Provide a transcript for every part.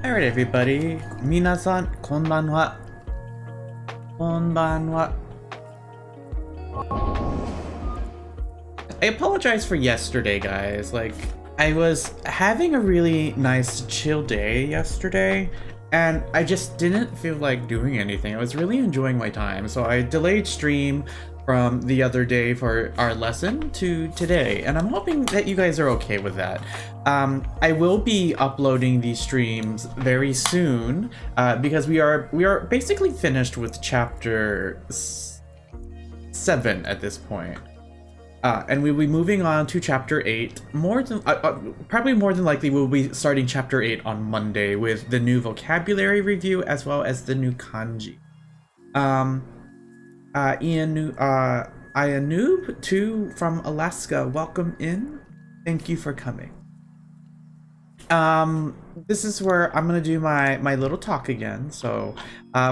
Alright everybody, minasan konbanwa. Konbanwa. I apologize for yesterday, guys. Like, I was having a really nice chill day yesterday, and I just didn't feel like doing anything. I was really enjoying my time, so I delayed stream from the other day for our lesson to today, and I'm hoping that you guys are okay with that. I will be uploading these streams very soon because we are basically finished with chapter 7 at this point. And we'll be moving on to chapter 8. Probably more than likely we'll be starting chapter 8 on Monday with the new vocabulary review as well as the new kanji. Ianoob2 from Alaska, welcome in. Thank you for coming. This is where I'm gonna do my little talk again. So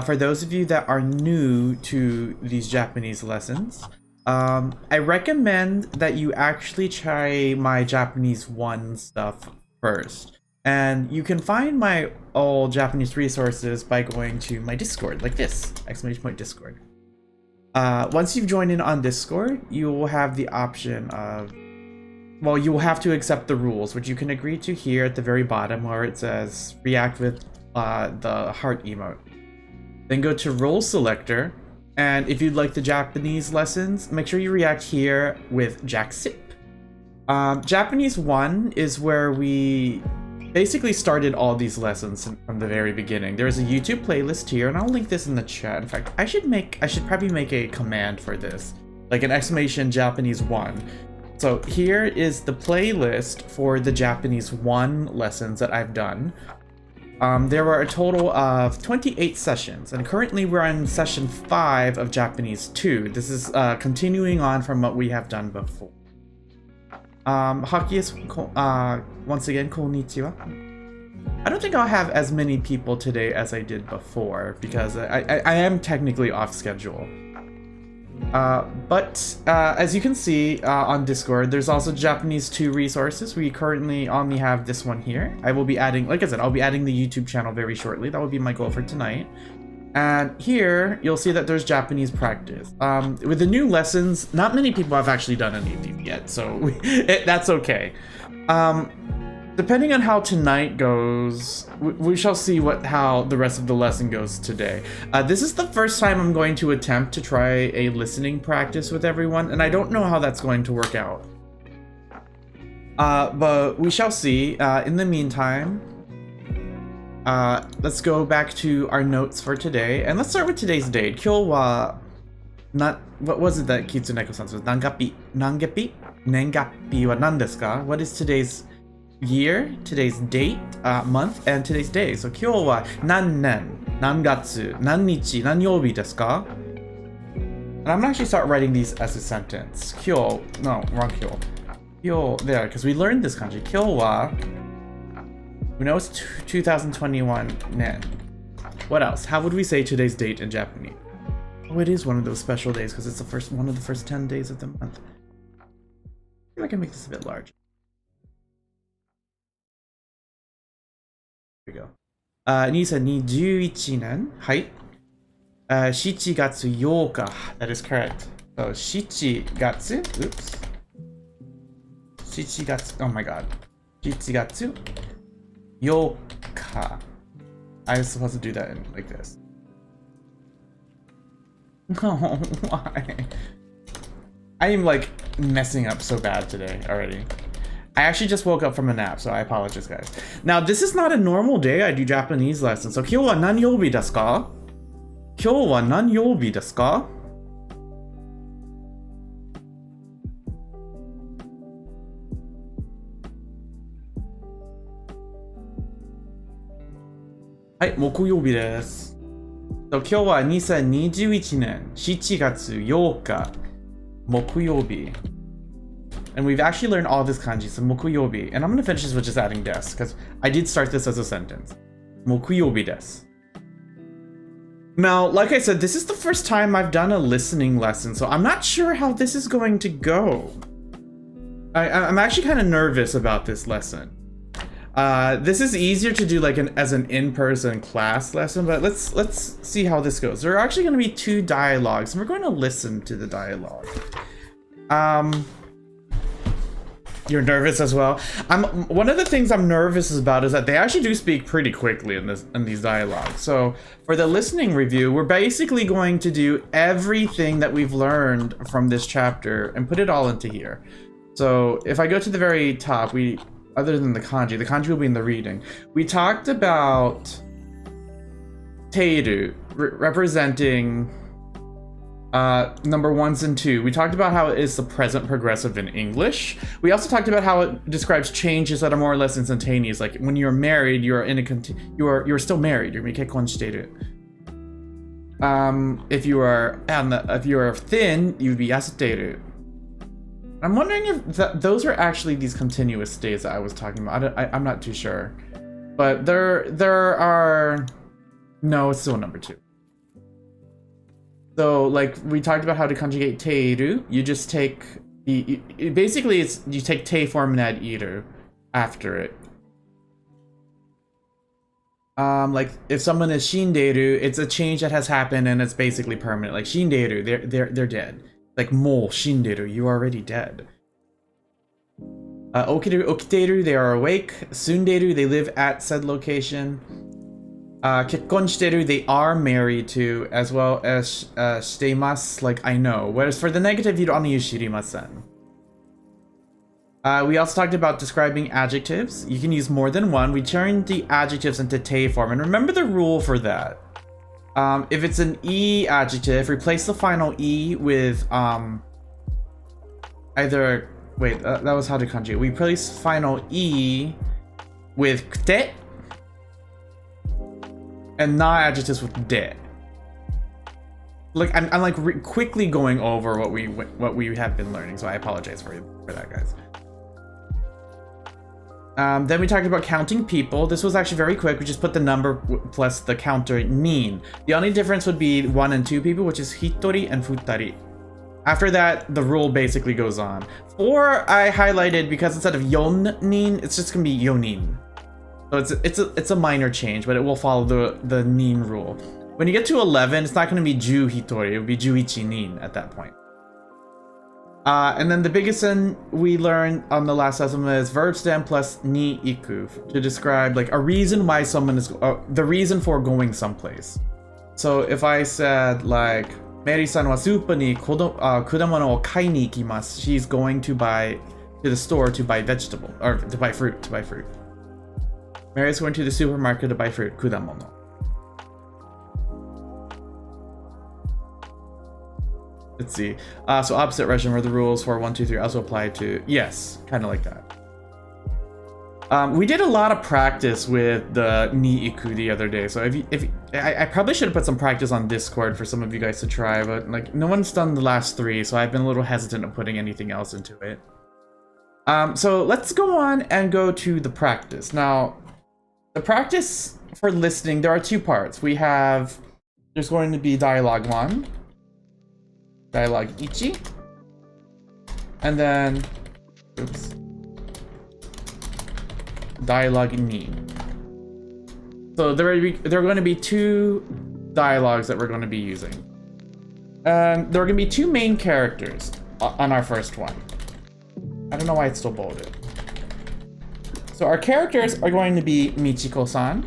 for those of you that are new to these Japanese lessons, I recommend that you actually try my Japanese 1 stuff first. And you can find my all Japanese resources by going to my Discord, like this, !Discord. Once you've joined in on Discord, you will have the option of, well, you will have to accept the rules, which you can agree to here at the very bottom where it says react with the heart emote. Then go to role selector, and if you'd like the Japanese lessons, make sure you react here with Jacksip. Japanese 1 is where we basically started all these lessons from the very beginning. There's a YouTube playlist here, and I'll link this in the chat. In fact, I should probably make a command for this, like an exclamation Japanese 1. So here is the playlist for the Japanese 1 lessons that I've done. There were a total of 28 sessions, and currently we're on session 5 of Japanese 2. This is continuing on from what we have done before. Hakius, once again, konnichiwa. I don't think I'll have as many people today as I did before because I am technically off schedule. But as you can see on Discord, there's also Japanese 2 resources. We currently only have this one here. I will be adding, like I said, I'll be adding the YouTube channel very shortly. That will be my goal for tonight. And here, you'll see that there's Japanese practice. With the new lessons, not many people have actually done any of these yet, so that's okay. Depending on how tonight goes, we shall see how the rest of the lesson goes today. This is the first time I'm going to attempt to try a listening practice with everyone, and I don't know how that's going to work out. But we shall see. In the meantime, let's go back to our notes for today, and let's start with today's date. Kyou wa what was it that Kitsuneko-san said? Nangapi wa nan desu ka? What is today's year, today's date, month, and today's day? So kyou wa nan nen, nan gatsu, nan nichi, nan youbi desu ka? And I'm gonna actually start writing these as a sentence. Kyou, no, wrong kyou. Kyou, there, because we learned this kanji. Kyou wa, we know it's 2021 nen. What else? How would we say today's date in Japanese? Oh, it is one of those special days because it's one of the first 10 days of the month. Maybe I can make this a bit larger. Here we go. 2021年. はい。7月8日. That is correct. So 7月. Oops. 7月. Oh my god. 7月 8日. I was supposed to do that like this. No, why? I am like messing up so bad today already. I actually just woke up from a nap, so I apologize, guys. Now, this is not a normal day I do Japanese lessons. So, 今日は何曜日ですか? 今日は何曜日ですか? Hi, 木曜日です。So, 今日は2021年7月8日木曜日. And we've actually learned all this kanji, so mokuyobi. And I'm going to finish this with just adding desu, because I did start this as a sentence. Mokuyobi desu. Now, like I said, this is the first time I've done a listening lesson, so I'm not sure how this is going to go. I'm actually kind of nervous about this lesson. This is easier to do like as an in-person class lesson, but let's see how this goes. There are actually going to be 2 dialogues, and we're going to listen to the dialogue. You're nervous as well. One of the things I'm nervous about is that they actually do speak pretty quickly in these dialogues. So for the listening review, we're basically going to do everything that we've learned from this chapter and put it all into here. So if I go to the very top, other than the kanji will be in the reading. We talked about teiru representing number 1s and 2. We talked about how it is the present progressive in English. We also talked about how it describes changes that are more or less instantaneous. Like when you're married, you're still married. You're kekkon shiteiru. If you are thin, you'd be yasuteiru. I'm wondering if those are actually these continuous states that I was talking about. I'm not too sure, but there are. No, it's still number 2. So like we talked about how to conjugate teiru. You just take basically you take te form and add iru after it. Like if someone is shindeiru, it's a change that has happened and it's basically permanent. Like shindeiru, they're dead. Like mo shindeiru, you are already dead. Okiru okiteiru, they are awake. Sundeiru, they live at said location. Kekkon shiteru, they are married to, as well as shiteimasu, like I know. Whereas for the negative, you'd only use shirimasen. We also talked about describing adjectives. You can use more than one. We turned the adjectives into te form, and remember the rule for that. If it's an e adjective, replace the final e with either. Wait, that was how to conjugate. We replace final e with kte, and not adjectives with de. Like I'm like quickly going over what we have been learning, so I apologize for that, guys. Then we talked about counting people. This was actually very quick. We just put the number plus the counter nin. The only difference would be 1 and 2 people, which is hitori and futari. After that, the rule basically goes on. 4 I highlighted because instead of yon nin, it's just gonna be yonin. So it's a minor change, but it will follow the nin rule. When you get to 11, it's not gonna be ju hitori, it will be juichi nin at that point. And then the biggest thing we learned on the last lesson is verb stem plus ni iku to describe like a reason why someone is the reason for going someplace. So if I said like Mary-san wa super ni kudamono o kai ni ikimasu, she's going to the store to buy vegetable or to buy fruit. Mary's going to the supermarket to buy fruit. Kudamono. Let's see. So opposite Russian where the rules for 1, 2, 3 also apply to, yes, kind of like that. We did a lot of practice with the ni iku the other day. So I probably should have put some practice on Discord for some of you guys to try, but like no one's done the last 3, so I've been a little hesitant of putting anything else into it. So let's go on and go to the practice. Now, the practice for listening, there are 2 parts. There's going to be dialogue 1. Dialogue ichi, and then dialogue ni. So there are going to be 2 dialogues that we're going to be using. There are going to be 2 main characters on our first one. I don't know why it's still bolded. So our characters are going to be Michiko-san,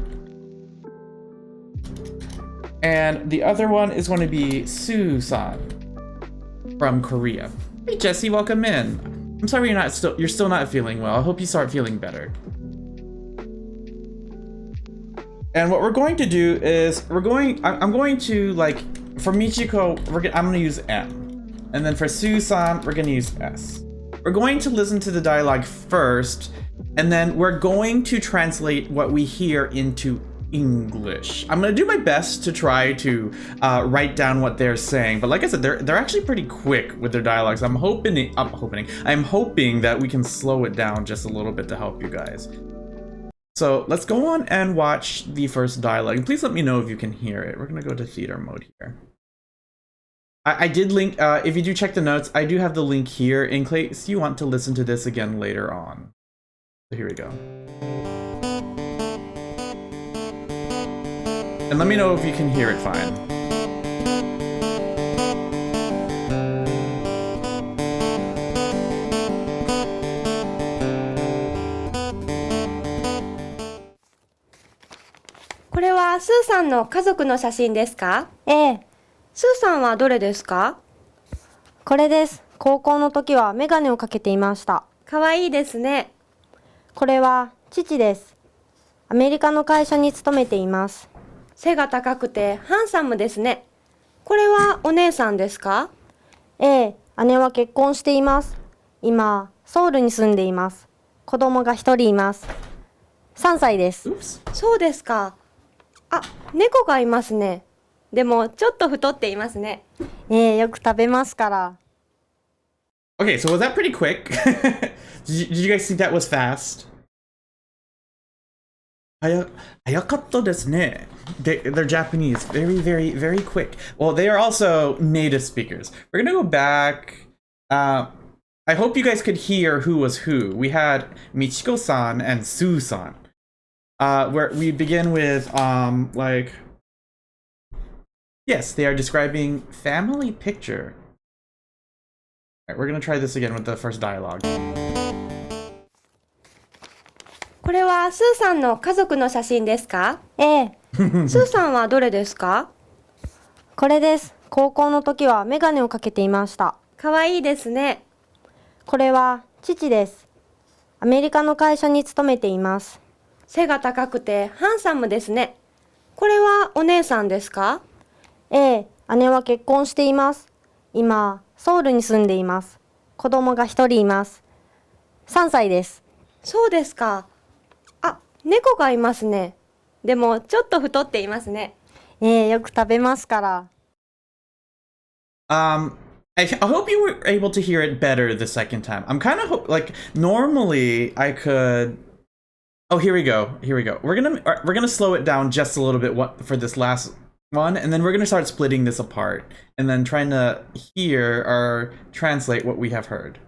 and the other one is going to be Sue-san from Korea. Hey Jesse, welcome in. I'm sorry you're still not feeling well. I hope you start feeling better. And what we're going to do is I'm going to like for Michiko I'm going to use M, and then for Sue-san we're going to use S. We're going to listen to the dialogue first, and then we're going to translate what we hear into English. I'm gonna do my best to try to write down what they're saying, but like I said, they're actually pretty quick with their dialogues. I'm hoping that we can slow it down just a little bit to help you guys. So let's go on and watch the first dialogue, and please let me know if you can hear it. We're gonna go to theater mode here. I did link, if you do check the notes, I do have the link here in case you want to listen to this again later on. So here we go. And let me know if you can hear it fine.これはスーさんの家族の写真ですか？ええ、スーさんはどれですか？これです。高校の時はメガネをかけていました。かわいいですね。これは父です。アメリカの会社に勤めています。背が高くてハンサムですね。これはお姉さんですか？ええ、姉は結婚しています。今、ソウルに住んでいます。子供が一人います。3歳です。そうですか。あ、猫がいますね。でもちょっと太っていますね。ええ、よく食べますから。Okay, so was that pretty quick? Did you guys think that was fast? 早かったですね. They're Japanese. Very, very, very quick. Well, they are also native speakers. We're gonna go back. I hope you guys could hear who was who. We had Michiko-san and Sue-san. Where we begin with, like... Yes, they are describing family picture. Alright, we're gonna try this again with the first dialogue. これはスーさんの家族の写真ですか？ええ、スーさんはどれですか？これです。高校の時はメガネをかけていました。かわいいですね。これは父です。アメリカの会社に勤めています。背が高くてハンサムですね。これはお姉さんですか？ええ、姉は結婚しています。今、ソウルに住んでいます。子供が一人います。3歳です。そうですか。あ、猫がいますね。でもちょっと太っていますね。ええ、よく食べますから。I hope you were able to hear it better the second time. I'm kind of like normally I could. Oh, here we go. Here we go. We're gonna slow it down just a little bit for this last one, and then we're gonna start splitting this apart and then trying to hear or translate what we have heard.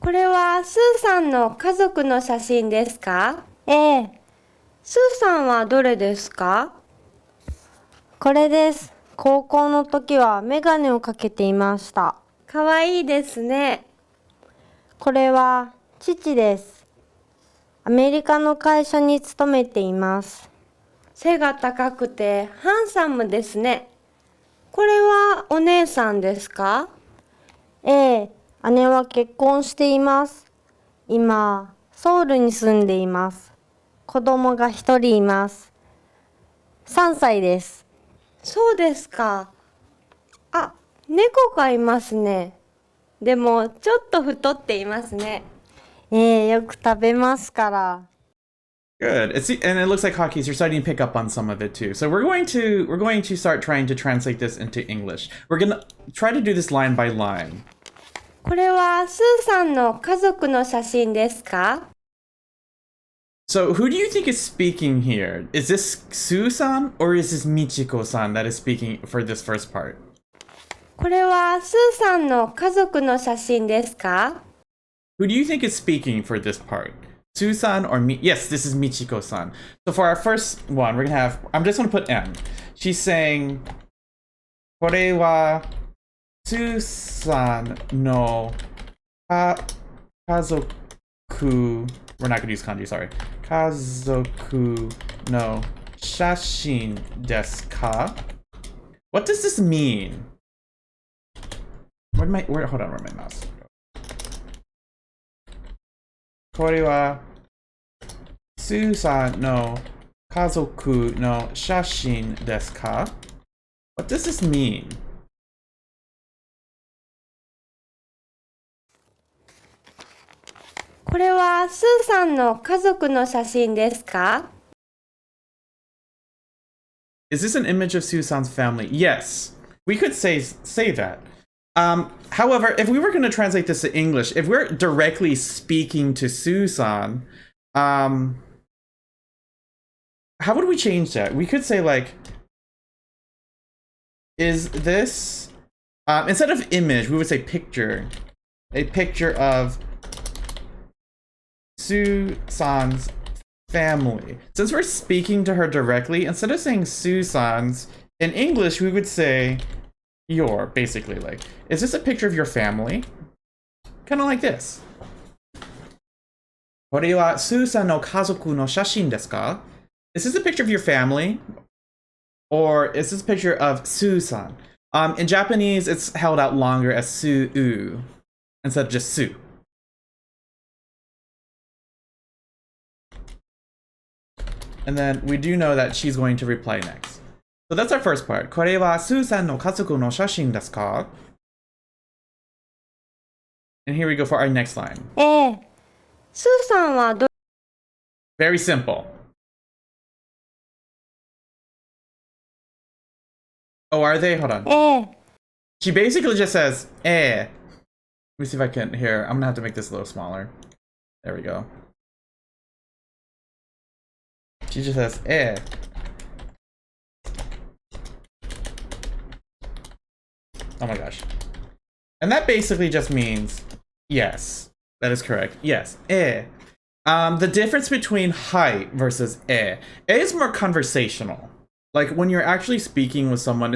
これはスーさんの家族の写真ですか？ええ、スーさんはどれですか？これです。高校の時はメガネをかけていました。かわいいですね。これは父です。アメリカの会社に勤めています。背が高くてハンサムですね。これはお姉さんですか？ええ、姉は結婚しています。今、ソウルに住んでいます。子供が一人います。3歳です。そうですか。あ、猫がいますね。でもちょっと太っていますね。ええ、よく食べますから。Good. And it looks like hotkeys. You're starting to pick up on some of it too. So we're going to start trying to translate this into English. We're gonna try to do this line by line. これはスーさんの家族の写真ですか？ So who do you think is speaking here? Is this Sue-san or is this Michiko-san that is speaking for this first part? これはスーさんの家族の写真ですか？ Who do you think is speaking for this part? Sue-san or me? Yes, this is Michiko-san. So for our first one, we're gonna have. I'm just gonna put M. She's saying, これは Sue-san no kazoku. We're not gonna use kanji. Sorry. Kazoku no shashin desu ka? What does this mean? Hold on, where my mouse? これはスーさんの家族の写真ですか? What does this mean? これはスーさんの家族の写真ですか？ Is this an image of Susan's family? Yes, we could say that. However, if we were going to translate this to English, if we're directly speaking to Susan, how would we change that? We could say like, is this, instead of image, we would say picture. A picture of Susan's family. Since we're speaking to her directly, instead of saying Susan's, in English we would say your, basically. Like, is this a picture of your family? Kind of like this. これはスーさんの家族の写真ですか? Is this a picture of your family? Or is this a picture of Susan? In Japanese, it's held out longer as Su instead of just Su. And then we do know that she's going to reply next. So that's our first part. これはスーさんの家族の写真ですか? And here we go for our next line. スーさんはVery simple. Oh, are they? Hold on. She basically just says, Let me see if I can, here, I'm gonna have to make this a little smaller. There we go. She just says, Oh my gosh. And that basically just means, yes, that is correct. Yes, the difference between hai versus is more conversational. Like when you're actually speaking with someone,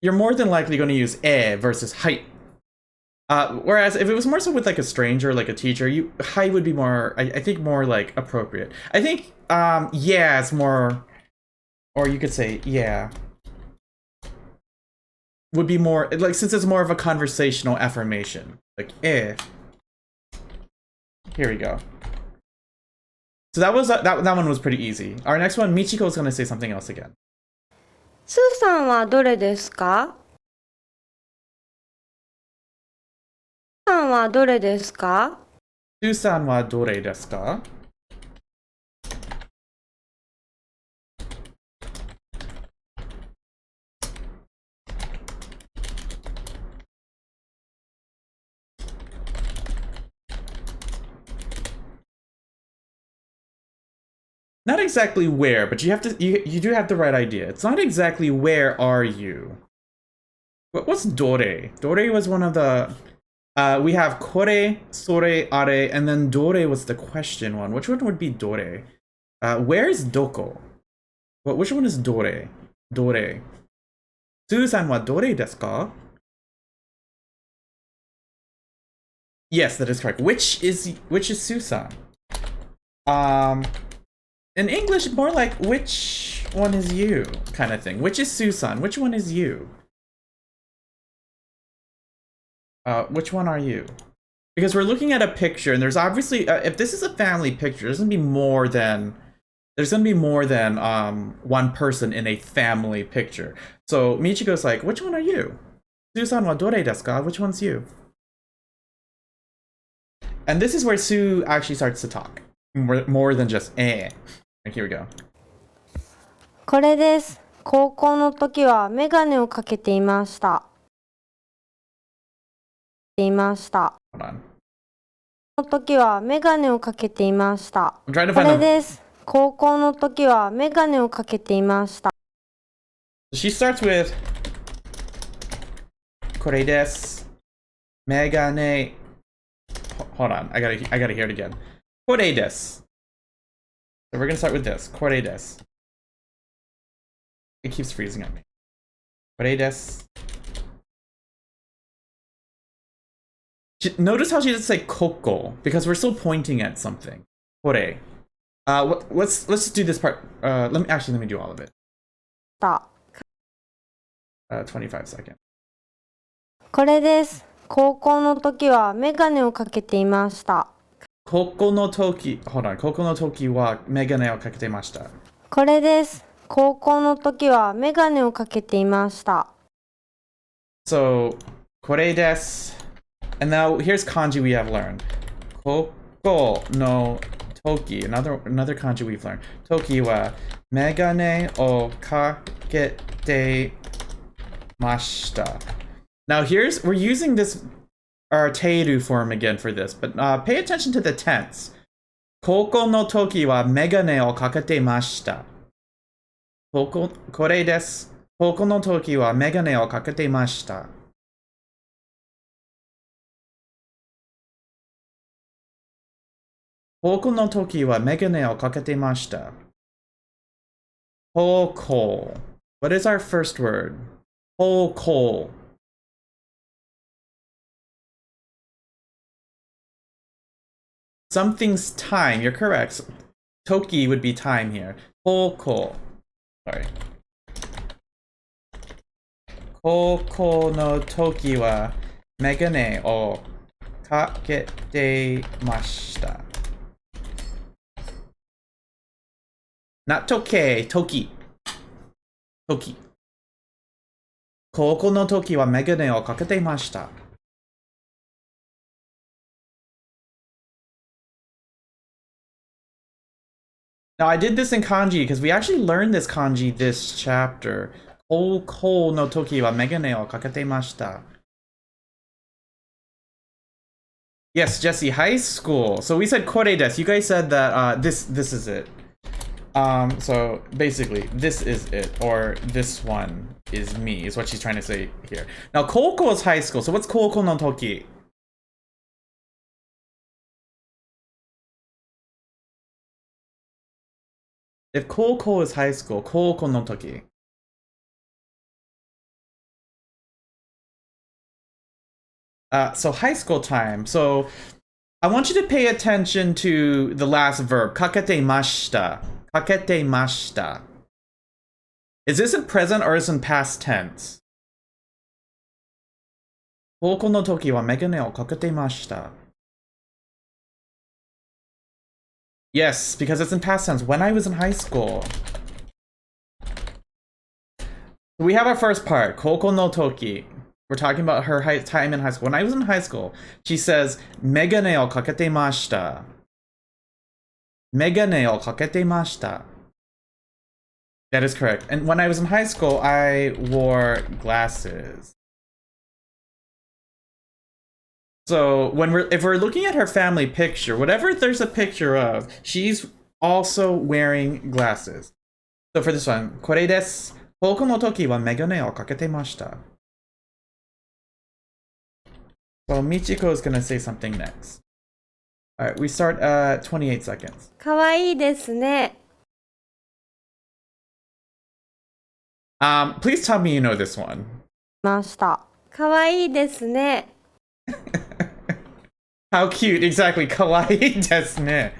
you're more than likely going to use versus hai. Whereas if it was more so with like a stranger, like a teacher, hai would be more, I think more like appropriate. I think, yeah, it's more, or you could say, yeah, would be more, like, since it's more of a conversational affirmation. Like, Here we go. So that was that one was pretty easy. Our next one, Michiko is going to say something else again. スーさんはどれですか？スーさんはどれですか？ Susan wa dore desu ka? Not exactly where, but you do have the right idea. It's not exactly where are you. What's dore? Dore was one of the we have kore, sore, are, and then dore was the question one. Which one would be dore? Where's doko? Which one is dore? Dore. Susan wa dore desu ka? Yes, that is correct. Which is Susan? In English, more like which one is you kind of thing. Which is Susan? Which one is you? Which one are you? Because we're looking at a picture, and there's obviously if this is a family picture, there's gonna be more than one person in a family picture. So Michiko's like, which one are you? Susan wa dore desu ka? Which one's you? And this is where Sue actually starts to talk more than just Here we go. これです。高校の時はメガネをかけていました。Hold on. の時はメガネをかけていました。I'm trying to こ find れ the... です。高校の時はメガネをかけていました。She starts with これです。メガネ. Hold on, I gotta hear it again. これです. So we're gonna start with this. これです. It keeps freezing on me. これです. Notice how she doesn't say koko because we're still pointing at something. これ. Let's just do this part. Let me do all of it. 25 seconds. これです。高校の時はメガネをかけていました。高校の時 Hold on. 高校の時はメガネをかけていました。これです。高校の時はメガネをかけていました。So, これです. And now here's kanji we have learned. 高校の時 another kanji we've learned. 時はメガネをかけてました. Now we're using this our teiru form again for this, but pay attention to the tense. 高校の時はメガネをかけてました. これです. 高校の時はメガネをかけてました.高校の時はメガネをかけてました。高校. What is our first word? 高校. Something's time. You're correct. Toki would be time here. 高校. Sorry. 高校の時はメガネをかけてました。Not toke, toki. Toki. 高校の時はメガネをかけてました。Now I did this in kanji because we actually learned this kanji this chapter. 高校の時はメガネをかけてました。Yes, Jesse, high school. So we said kore desu. You guys said that this is it. So basically, this is it, or this one is me, is what she's trying to say here. Now, koukou is high school. So what's koukou no toki? If koukou is high school, koukou no toki. So high school time. So I want you to pay attention to the last verb, kakete mashita. Kakete mashita. Is this in present or is it in past tense? Koukou no toki wa megane o kakete mashita. Yes, because it's in past tense. When I was in high school. We have our first part, koukou no toki. We're talking about her time in high school. When I was in high school, she says, megane o kakete mashita. Megane o kakete mashita. That is correct. And when I was in high school, I wore glasses. So if we're looking at her family picture, whatever there's a picture of, she's also wearing glasses. So for this one, kore desu. Koukou no toki wa megane o kakete mashita. So Michiko is going to say something next. All right, we start at 28 seconds. かわいいですね。 Please tell me you know this one. ました。かわいいですね。 How cute, exactly. Kawaii desu ne.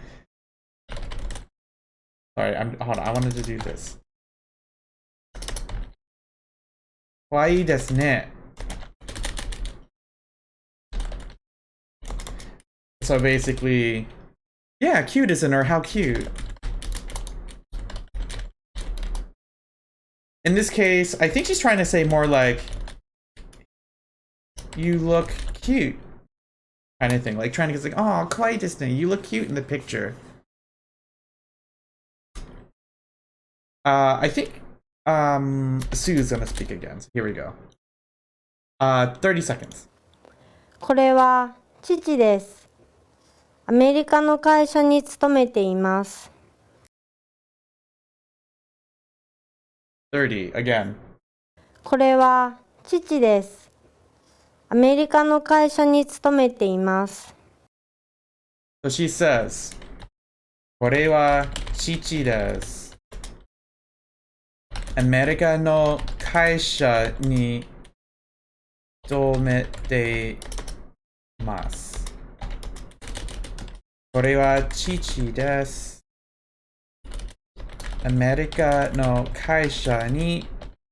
Sorry, hold on, I wanted to do this. Kawaii desu ne. So basically, yeah, cute isn't her, how cute. In this case, I think she's trying to say more like, you look cute. Kind of thing, like trying to get like, oh, kawaii desu ne, you look cute in the picture. I think Sue's gonna speak again. So here we go. 30 seconds. これは父です。アメリカの会社に勤めています。30 again. これは父です。アメリカの会社に勤めています。So she says, これは父です。アメリカの会社に勤めています。これは父です。アメリカの会社に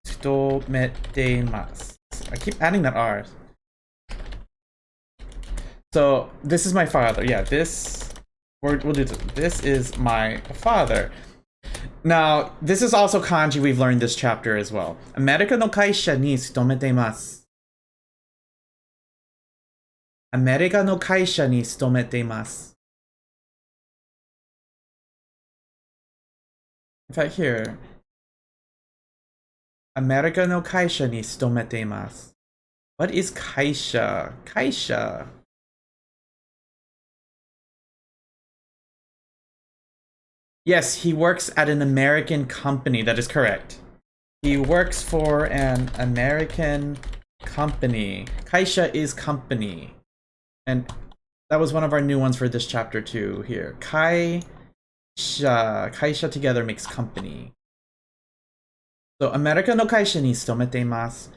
勤めています。I keep adding that R. So this is my father. Yeah, we'll do this. This is my father. Now, this is also kanji we've learned this chapter as well. アメリカの会社に勤めています。アメリカの会社に勤めています。In fact, here, アメリカの会社に勤めています。What is 会社? 会社. Yes, he works at an American company. That is correct. He works for an American company. 会社 is company. And That was one of our new ones for this chapter too. Here, kaisha together makes company. So, America no kaisha ni tsutomete imasu.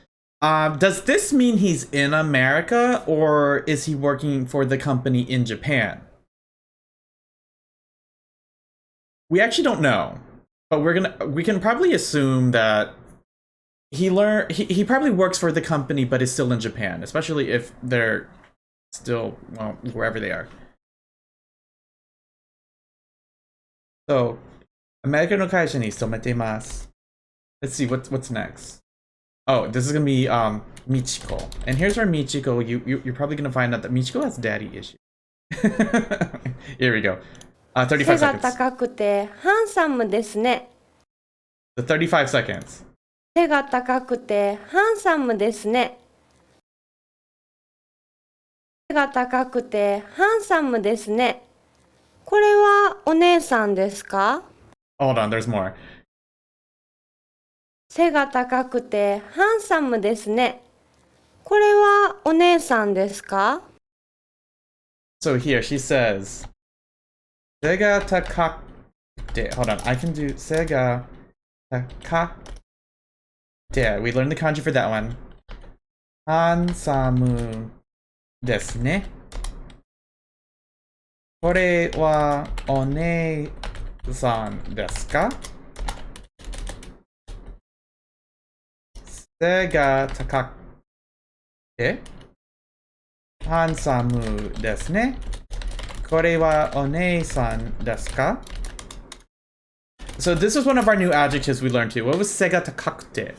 Does this mean he's in America or is he working for the company in Japan? We actually don't know, but we can probably assume that he probably works for the company but is still in Japan, especially if they're still, well, wherever they are. So, America no kaisha ni tsutomete imasu. Let's see what's next. Oh, this is gonna be Michiko, and here's where Michiko. You're probably gonna find out that Michiko has daddy issues. Here we go. 35 背が seconds. 高くてハンサムですね。 The 35 seconds. 背が高くてハンサムですね。背が高くてハンサムですね。これはお姉さんですか？ Hold on, there's more. 背が高くてハンサムですね。これはお姉さんですか？ So here she says, "Sega takakute." Hold on, I can do Sega takakute. We learned the kanji for that one. Hansamu desu ne. これはお姉さんですか？背が高くてハンサムですね。これはお姉さんですか? So this was one of our new adjectives we learned too. What was sega takakute?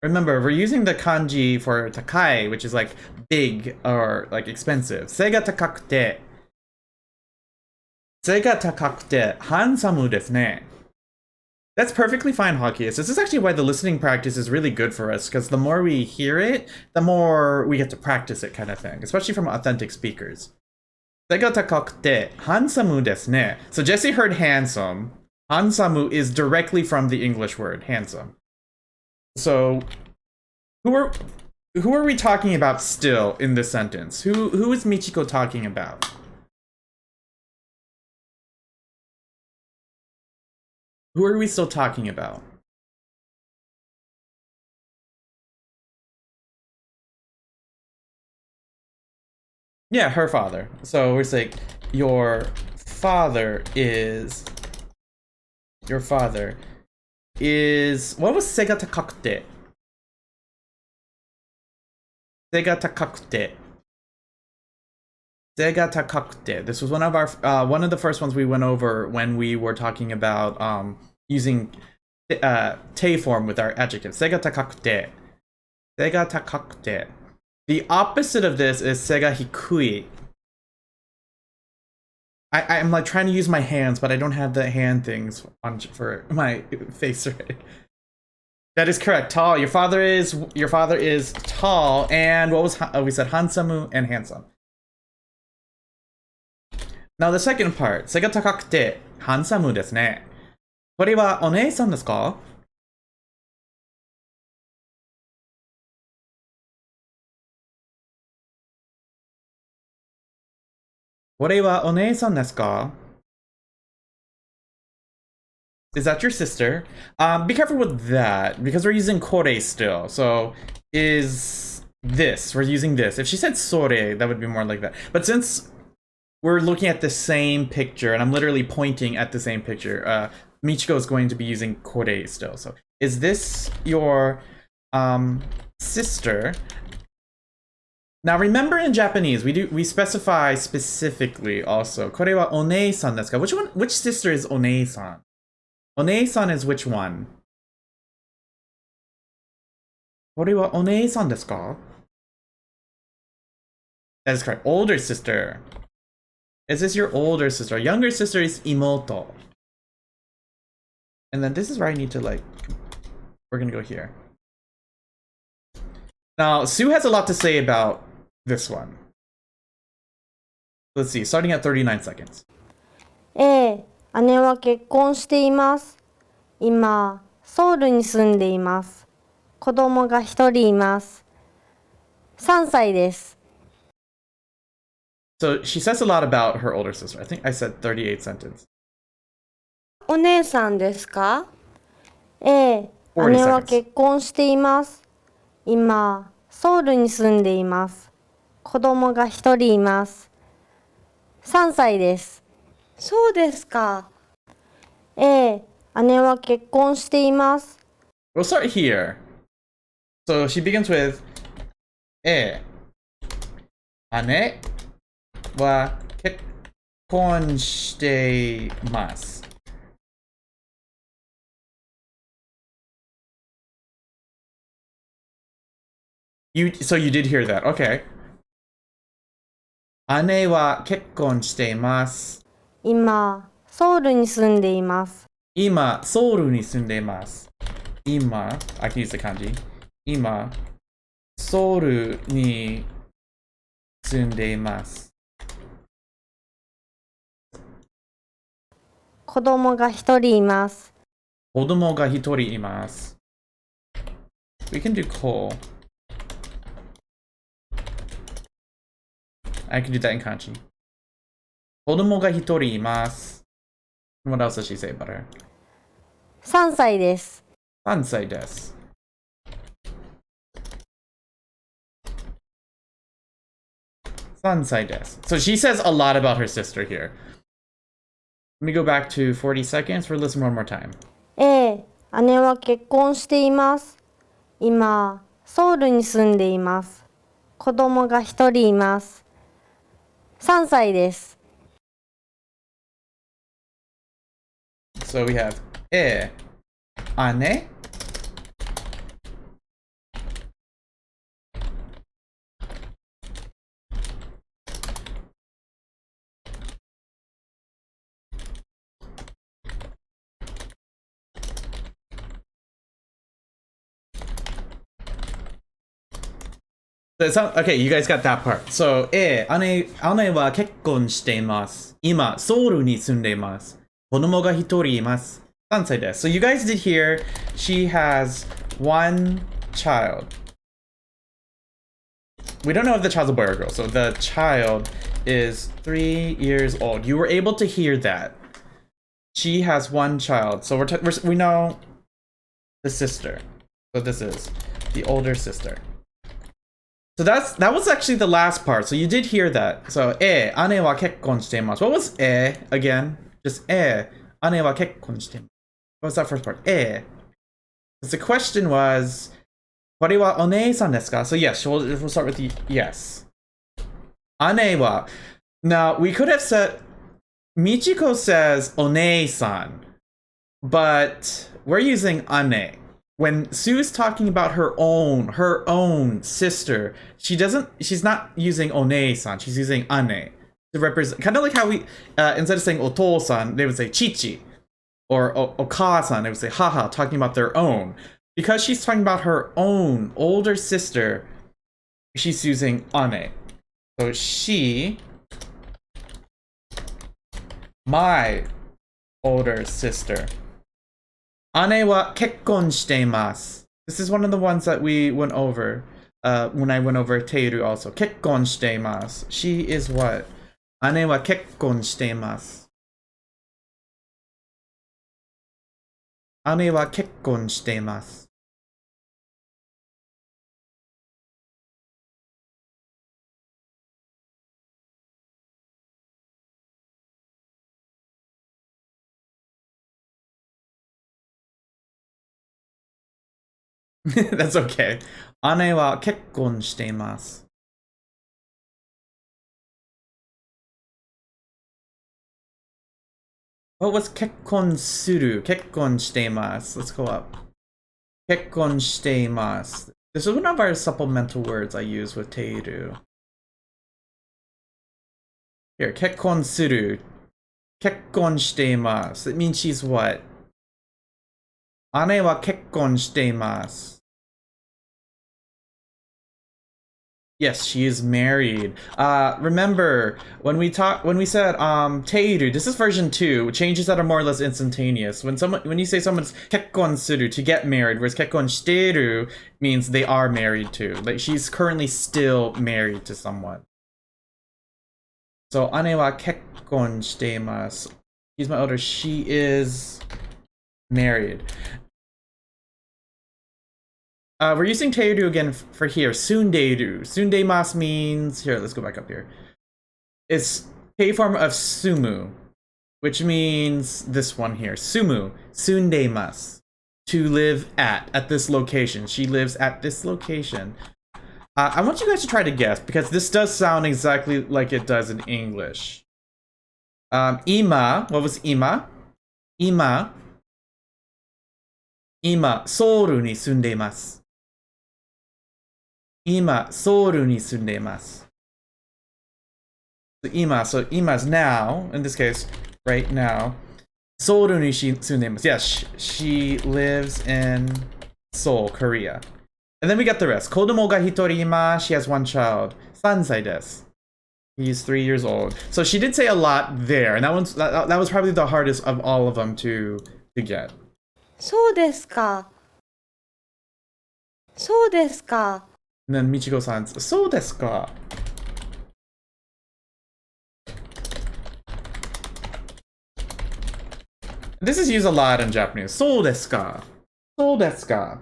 Remember, we're using the kanji for takai, which is like big or like expensive. Sega takakute. Sega takakute hansamu desu ne. That's perfectly fine, Hockeyist. This is actually why the listening practice is really good for us, because the more we hear it, the more we get to practice it, kind of thing, especially from authentic speakers. Sega takakute hansamu desu ne. So Jesse heard handsome. Hansamu is directly from the English word handsome. So who are we talking about still in this sentence? Who is Michiko talking about? Who are we still talking about? Yeah, her father. So we're saying your father is what was sega takakute? Sega takakute. Sega takakute. This was one of our one of the first ones we went over when we were talking about using te form with our adjective. Sega takakute. Sega takakute. The opposite of this is sega hikui. I'm like trying to use my hands, but I don't have the hand things on for my face right. That is correct. Tall. Your father is tall, and what was we said hansamu and handsome. Now the second part. Sega takakute hansamu desu ne. これはお姉さんですか? これはお姉さんですか? Is that your sister? Be careful with that, because we're using kore still. So, is this. We're using this. If she said sore, that would be more like that. But since we're looking at the same picture, and I'm literally pointing at the same picture, Michiko is going to be using kore still. So, is this your sister? Now remember, in Japanese we specify specifically also. これはお姉さんですか? Which sister is お姉さん? お姉さん is which one? これはお姉さんですか? That is correct. Older sister. Is this your older sister? Younger sister is imoto. And then this is where I need to we're gonna go here. Now, Sue has a lot to say about this one. Let's see, starting at 39 seconds. 姉は結婚しています。今、ソウルに住んでいます。子供が一人います。3歳です。So she says a lot about her older sister. I think I said 38 sentence. お姉さんですか？ええ、 40姉は seconds. 結婚しています。今、ソウルに住んでいます。子供が一人います。3歳です。そうですか。ええ、姉は結婚しています。 We'll start here. So she begins with 姉は結婚しています。So you did hear that. Okay. 姉は結婚しています。今、ソウルに住んでいます。今、ソウルに住んでいます。今、I can use the kanji. 今、ソウルに住んでいます。子供が一人います。子供が一人います。We can do ko. I can do that in kanji. 子供が一人います。What else does she say about her? 3歳です。3歳です。3歳です。So she says a lot about her sister here. Let me go back to 40 seconds for listen one more time. ええ、姉は結婚しています。今、ソウルに住んでいます。子供が一人います。3歳です。So we have 姉 Okay, you guys got that part. So, 姉は結婚しています。今、ソウルに住んでいます。子供が一人います。3歳です。So you guys did hear she has one child. We don't know if the child's a boy or girl. So the child is 3 years old. You were able to hear that. She has one child. So we know the sister. So this is the older sister. So that was actually the last part. So you did hear that. So 姉は結婚しています. What was again? Just 姉は結婚しています. What was that first part? The question was, これはお姉さんですか? So yes, we'll start with the yes. 姉は. Now we could have said, Michiko says お姉さん, but we're using 姉. When Sue's talking about her own sister, she's not using one-san, she's using ane to represent, kind of like how we, instead of saying otou-san, they would say chichi, or oka-san, they would say haha, talking about their own. Because she's talking about her own older sister, she's using ane. So she, my older sister. 姉は結婚しています. This is one of the ones that we went over when I went over Teiru also. 結婚しています. She is what? 姉は結婚しています. 姉は結婚しています. That's okay. 姉は結婚しています. What was 結婚する? 結婚しています. Let's go up. 結婚しています. This is one of our supplemental words I use with teiru. Here, 結婚する. 結婚しています. It means she's what? 姉は結婚しています. Yes, she is married. Remember when we said teiru, this is version 2, changes that are more or less instantaneous. When you say someone's kekkon suru, to get married, whereas kekkon shiteru means they are married to. Like she's currently still married to someone. So, ane wa kekkon shite imasu. She's my older. She is married. We're using teiru again for here. Sundeiru. Sundeimasu means... Here, let's go back up here. It's K form of sumu, which means this one here. Sumu. Sundeimasu. To live at this location. She lives at this location. I want you guys to try to guess, because this does sound exactly like it does in English. Ima, what was ima? Ima, Soulu ni sundeimasu. Ima, Soulu ni sundeimasu. So ima's now, in this case, right now. Soulu ni sundeimasu. Yes, she lives in Seoul, Korea. And then we got the rest. Kodomo ga hitori imasu. She has one child. 3歳です. He's 3 years old. So she did say a lot there, and that was probably the hardest of all of them to get. そうですか。そうですか。 And then Michigo-san's そうですか. This is used a lot in Japanese. そうですか. そうですか.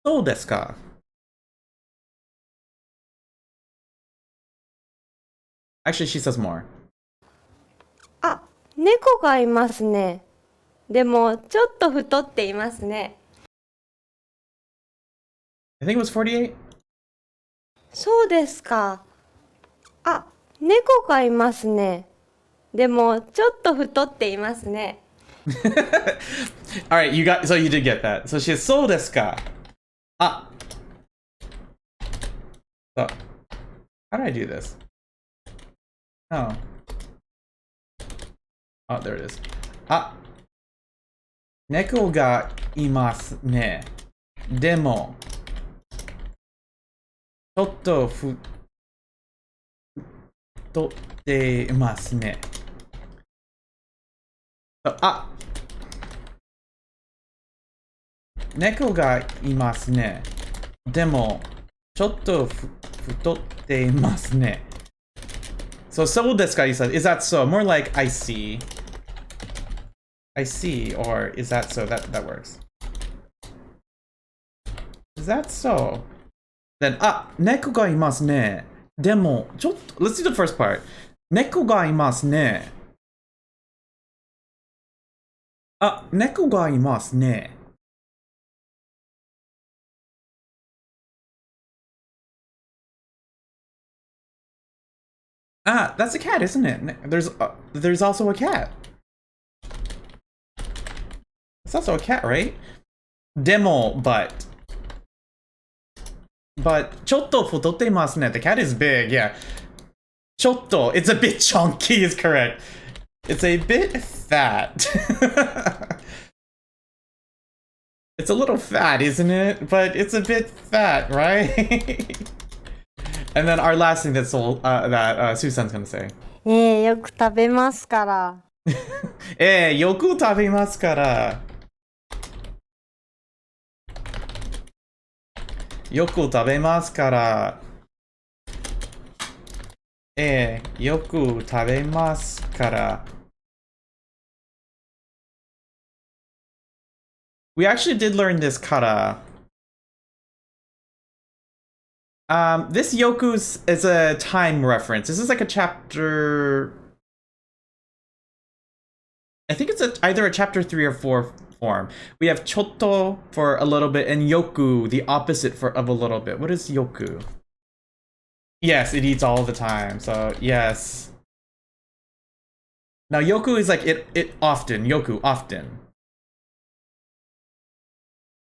そうですか. Actually, she says more. あ、猫がいますね。でも、ちょっと太っていますね。I think it was 48. そうですか。あ、猫がいますね。でも、ちょっと太っていますね。Alright, so you did get that. So she says, そうですか. Ah. So, how do I do this? Oh. Oh, there it is. Ah. Neko ga imasu ne. Demo. Chotto futotte imasu ne. So, ah. Neko ga imasu ne. Demo, chotto futotte imasu ne. So desu ka, you said. Is that so? More like I see. I see, or is that so? That works. Is that so? Then, neko ga imasu ne. Demo, chotto. Let's do the first part. Neko ga imasu ne. Neko ga imasu ne. That's a cat, isn't it? There's also a cat. It's also a cat, right? Demo, but chotto futottemasu ne. The cat is big, yeah. Chotto, it's a bit chunky, is correct. It's a bit fat. It's a little fat, isn't it? But it's a bit fat, right? And then our last thing that Susan's gonna say. よく食べますから。yoku tabemasu kara. Yoku tabemasu kara. Yoku tabemasu kara. We actually did learn this kara. This yoku is a time reference. This is like a chapter... I think it's either a chapter 3 or 4 form. We have chotto for a little bit and yoku, the opposite of a little bit. What is yoku? Yes, it eats all the time. So, yes. Now, yoku is like it often. Yoku, often.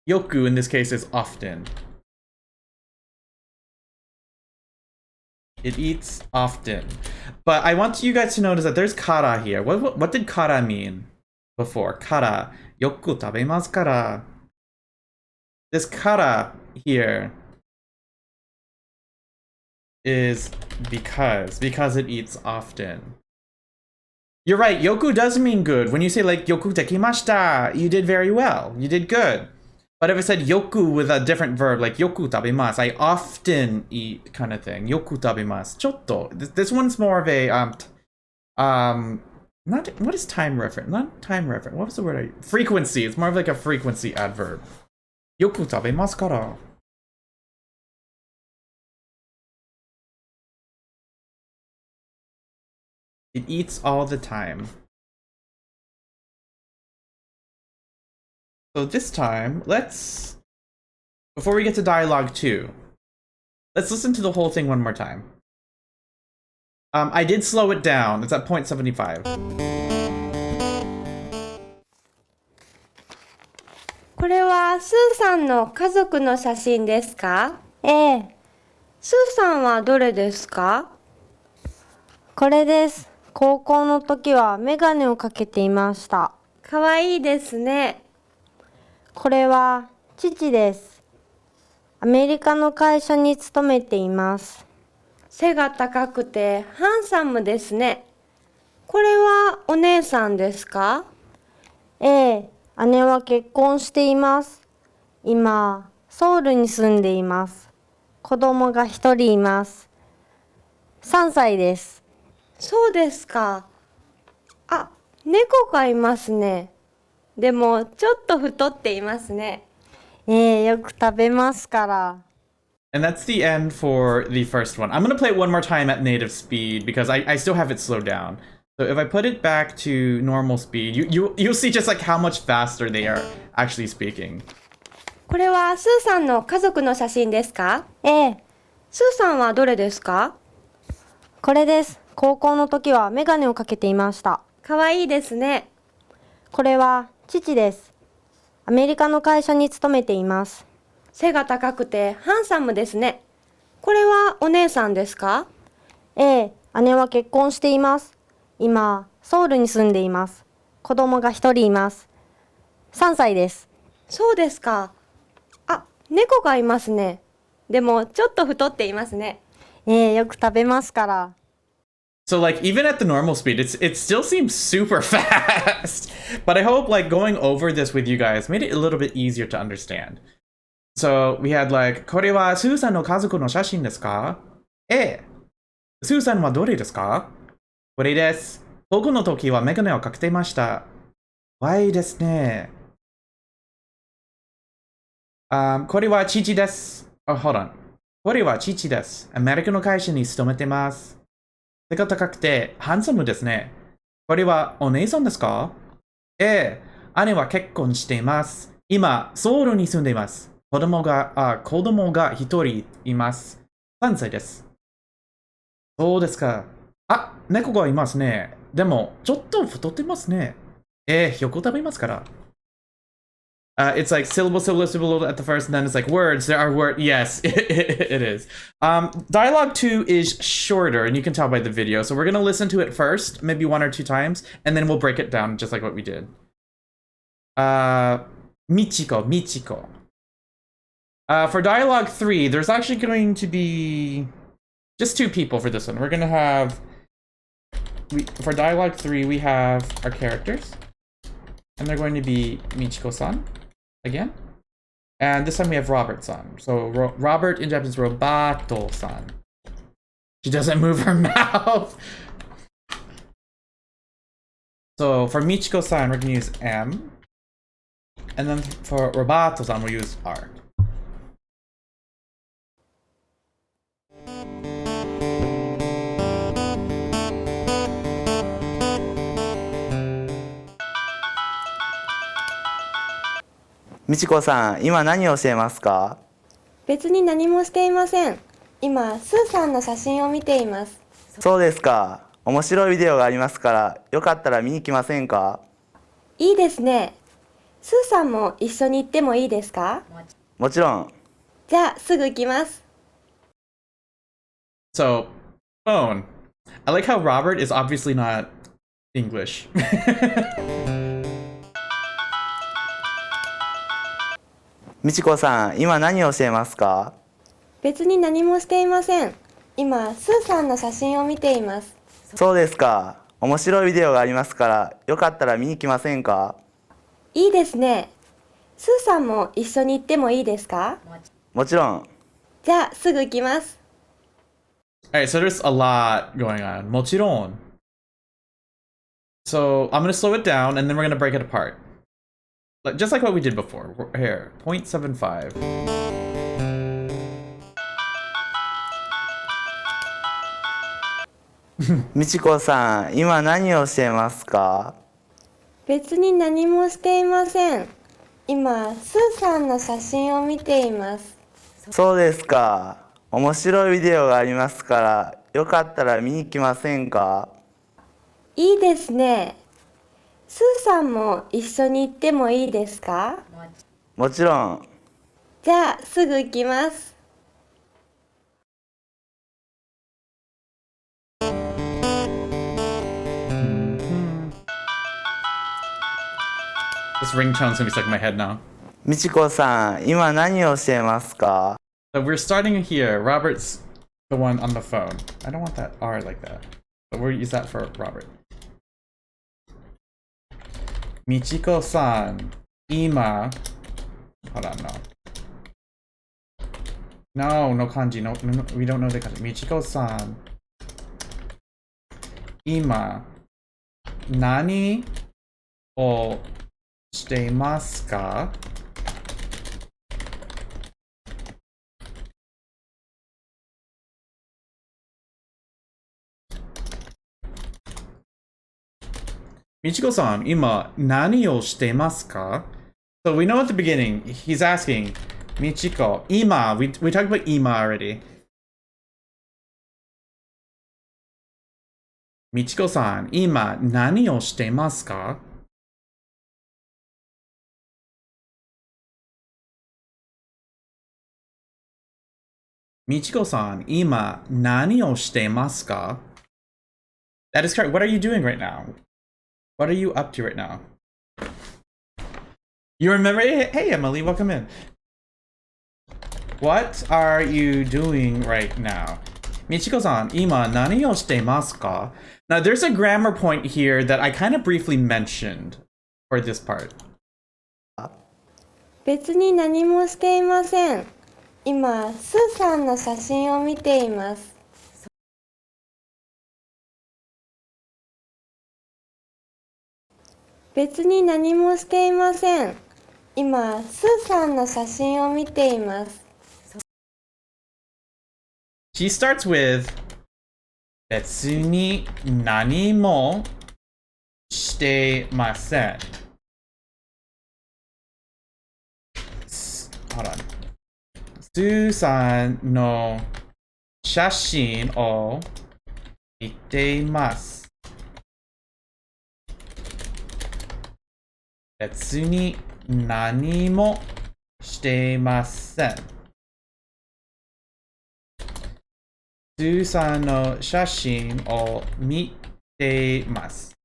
Yoku in this case is often. It eats often. But I want you guys to notice that there's kara here. What did kara mean before? Kara. Yoku tabemasu kara. This kara here is because it eats often. You're right, yoku does mean good. When you say like yoku dekimashita, you did very well. You did good. But if I said yoku with a different verb, like yoku tabimasu, I often eat kind of thing. Yoku tabimasu. Chotto. This one's more of a not what is time reference? Not time reference. What was the word? Frequency. It's more of like a frequency adverb. Yoku tabemasu kara. It eats all the time. So this time, before we get to dialogue 2, let's listen to the whole thing one more time. I did slow it down. It's at 0.75. これはスーさんの家族の写真ですか？ええ、スーさんはどれですか？これです。高校の時はメガネをかけていました。かわいいですね。これは父です。アメリカの会社に勤めています。背が高くてハンサムですね。これはお姉さんですか？ええ、姉は結婚しています。今、ソウルに住んでいます。子供が一人います。3歳です。そうですか。あ、猫がいますね。でもちょっと太っていますね。ええ、よく食べますから。And that's the end for the first one. I'm going to play it one more time at native speed because I still have it slowed down. So if I put it back to normal speed, you'll see just like how much faster they are actually speaking. これはスーさんの家族の写真ですか？ええ、スーさんはどれですか？これです。高校の時はメガネをかけていました。かわいいですね。これは父です。アメリカの会社に勤めています。背が高くてハンサムですね。これはお姉さんですか？ええ、姉は結婚しています。今、ソウルに住んでいます。子供が一人います。3歳です。そうですか。あ、猫がいますね。でもちょっと太っていますね。ええ、よく食べますから。So like even at the normal speed, it still seems super fast. But I hope like going over this with you guys made it a little bit easier to understand. So we had like これはスーさんの家族の写真ですか？ええ。スーさんはどれですか？これです。高校の時はメガネをかけていました。かわいいですね。これは父です。hold on. これは父です。アメリカの会社に勤めてます。背が高くてハンサムですね。これはお姉さんですか？ええ。姉は結婚しています。今、ソウルに住んでいます。子供が一人います。3歳です。そうですか。あ、猫がいますね。でも、ちょっと太ってますね。ええ、よく食べますから。It's like syllable, syllable, syllable at the first, and then it's like words. There are words. Yes, it is. Dialogue 2 is shorter, and you can tell by the video. So we're going to listen to it first, maybe 1 or 2 times, and then we'll break it down just like what we did. Michiko. For dialogue 3, there's actually going to be just 2 people for this one. We're going to have... for dialogue 3, we have our characters. And they're going to be Michiko-san. Again. And this time we have Robert-san. So Robert in Japanese, Robato-san. She doesn't move her mouth. So for Michiko-san, we're going to use M. And then for Robato-san, we'll use R. Michiko さん、今何をしていますか？別に何もしていません。今、スーさんの写真を見ています。そうですか。面白いビデオがありますから、よかったら見に来ませんか？いいですね。スーさんも一緒に行ってもいいですか？もちろん。じゃあ、すぐ行きます。So, phone. I like how Robert is obviously not English. Michiko さん、今何をしていますか？別に何もしていません。今、スーさんの写真を見ています。そうですか。面白いビデオがありますから、よかったら見に来ませんか？いいですね。スーさんも一緒に行ってもいいですか？もちろん。じゃあすぐ行きます。 Alright, so there's a lot going on. もちろん. So I'm gonna slow it down and then we're gonna break it apart. Just like what we did before. Here, 0.75. みちこさん、今何をしていますか？別に何もしていません。今、スーさんの写真を見ています。そうですか。面白いビデオがありますから、よかったら見に来ませんか？いいですね。スーさんも一緒に行ってもいいですか？もちろん。じゃあすぐ行きます。 This ringtone's gonna be stuck in my head now. みちこさん、今何をしていますか？ So we're starting here. Robert's the one on the phone. I don't want that R like that. But we'll use that for Robert. Michiko-san, ima. Hold on, no. No kanji. No, we don't know the kanji. Michiko-san, ima, nani o shitemasu ka? Michiko-san, ima, nani o shitemasu ka? So we know at the beginning, he's asking, Michiko, ima, we talked about ima already. Michiko-san, ima, nani o shitemasu ka? Michiko-san, ima, nani o shitemasu ka? That is correct. What are you doing right now? What are you up to right now? You remember? Hey, Emily, welcome in. What are you doing right now? Michiko-san, ima nani o shitemasu ka? Now, there's a grammar point here that I kind of briefly mentioned for this part. 別に何もしていません。今、スーさんの写真を見ています。別に何もしていません。今、スーさんの写真を見ています。 She starts with 別に何もしてません. Hold on. スーさんの写真を見ています. 別に何もしてません. スーさんの写真を見ています.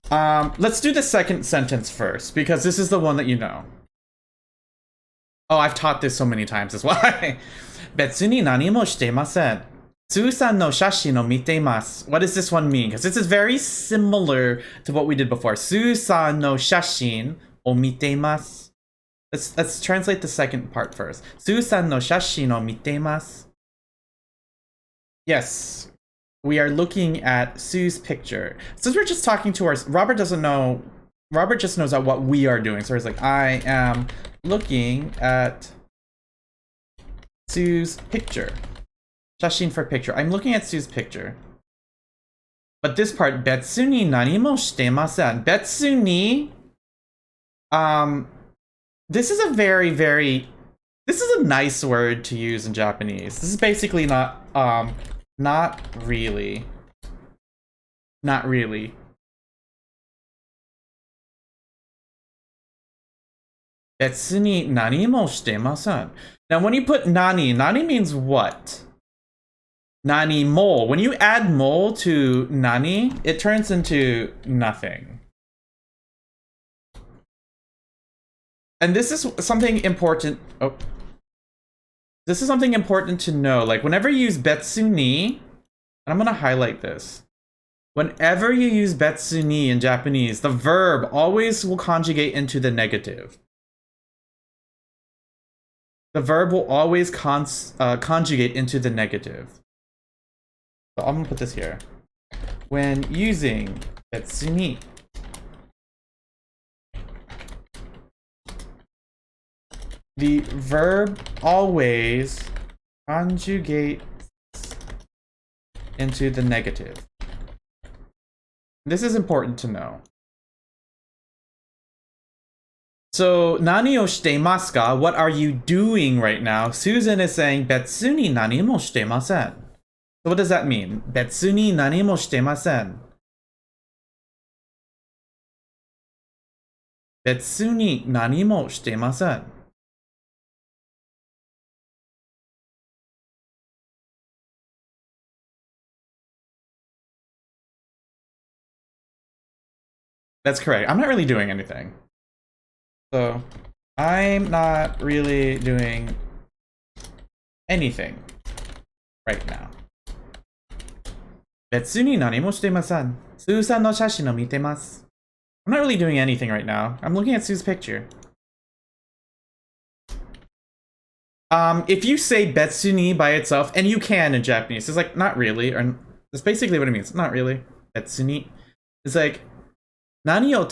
Let's do the second sentence first, because this is the one that you know. Oh, I've taught this so many times, that's why. 別に何もしてません. スーさんの写真を見ています. What does this one mean? Because this is very similar to what we did before. スーさんの写真を見ています. Let's translate the second part first. スーさんの写真を見ています. Yes, we are looking at Sue's picture. Since we're just talking to our... Robert doesn't know... Robert just knows what we are doing. So he's like, I am looking at Sue's picture. 写真 for picture. I'm looking at Sue's picture. But this part, 別に何もしてません. 別に... This is a very, very... This is a nice word to use in Japanese. This is basically not really. Not really. Betsuni nani mo shitemasen. Now, when you put nani, nani means what? Nani mo. When you add mo to nani, it turns into nothing. And this is something important. Oh. This is something important to know. Like, whenever you use betsuni, and I'm going to highlight this. Whenever you use betsuni in Japanese, the verb always will conjugate into the negative. The verb will always conjugate into the negative. So I'm gonna put this here. When using betsuni, the verb always conjugates into the negative. This is important to know. So, 何をしていますか? What are you doing right now? Susan is saying, 別に何もしていません. So what does that mean? 別に何もしていません. 別に何もしていません. That's correct. I'm not really doing anything. So, I'm not really doing anything right now. 別に何もしていません. Susanの写真を見てます. I'm not really doing anything right now. I'm looking at Sue's picture. If you say betsuni by itself, and you can in Japanese, it's like, not really, or that's basically what it means. Not really. Betsuni. It's like, 何を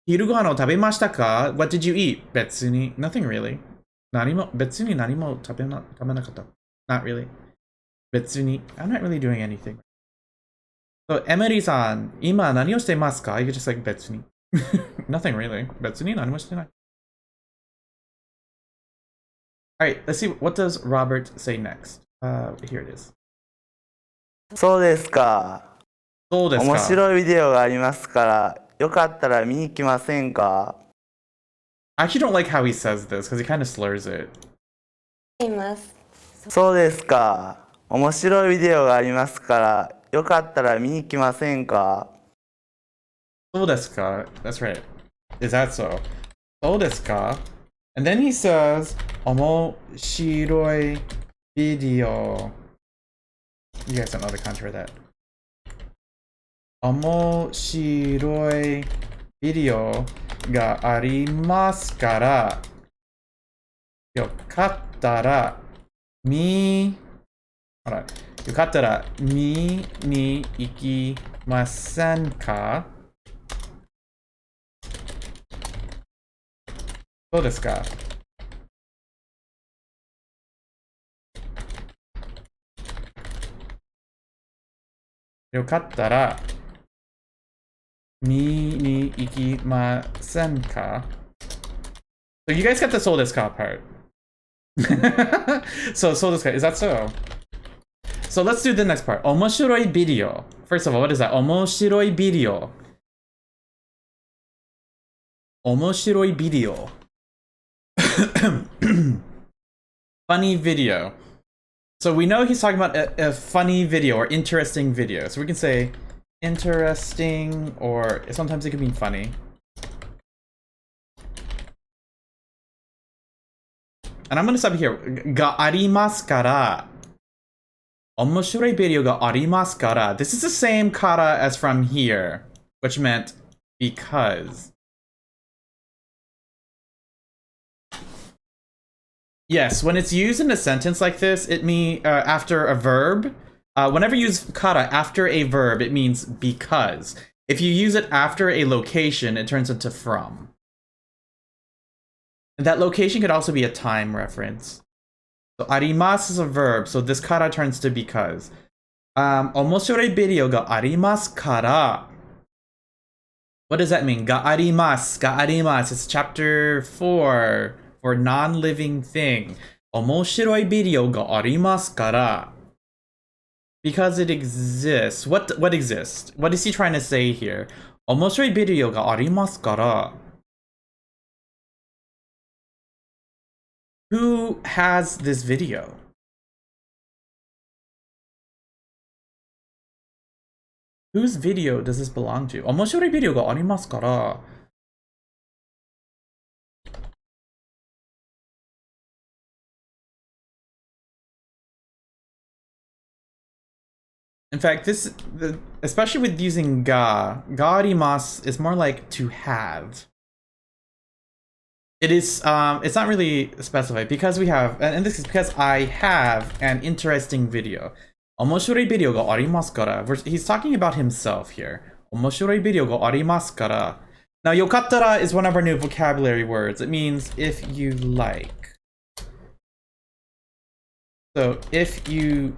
昼ご飯を食べましたか? What did you eat? 別に nothing really. 別に何も食べなかった. Not really. 別に I'm not really doing anything. So, Emily-san, 今何をしていますか? You could just like 別に nothing really. 別に何もしてない. Alright, let's see, what does Robert say next? Here it is. そうですか。そうですか。面白いビデオがありますから、よかったら見に来ませんか? I actually don't like how he says this because he kind of slurs it. います。そうですか。面白いビデオがありますから、よかったら見に来ませんか? そうですか? That's right. Is that so? そうですか? And then he says, 面白いビデオ. You guys don't know the contour of that. 面白いビデオがありますから、よかったら見に行きませんか? そうですか? よかったら見に行きませんか? So you guys got the そうですか part. So そうですか, is that so? So let's do the next part. 面白いビデオ. First of all, what is that? 面白いビデオ. 面白いビデオ. Funny video. So we know he's talking about a funny video or interesting video. So we can say interesting, or sometimes it can mean funny. And I'm gonna stop here. がありますから. 面白いビデオがありますから. This is the same kata as from here, which meant because. Yes, when it's used in a sentence like this, it means after a verb. Whenever you use kata after a verb, it means because. If you use it after a location, it turns into from. And that location could also be a time reference. So, あります is a verb, so this kata turns to because. 面白いビデオがありますから. What does that mean? があります. があります. It's chapter 4 for non-living thing. 面白いビデオがありますから. Because it exists. What exists? What is he trying to say here? 面白いビデオがありますから. Who has this video? Whose video does this belong to? 面白いビデオがありますから. In fact, especially with using ga arimasu is more like to have. It is, it's not really specified because we have, and this is because I have an interesting video. 面白いビデオがありますから. He's talking about himself here. 面白いビデオがありますから. Now, yokattara is one of our new vocabulary words. It means if you like. So, if you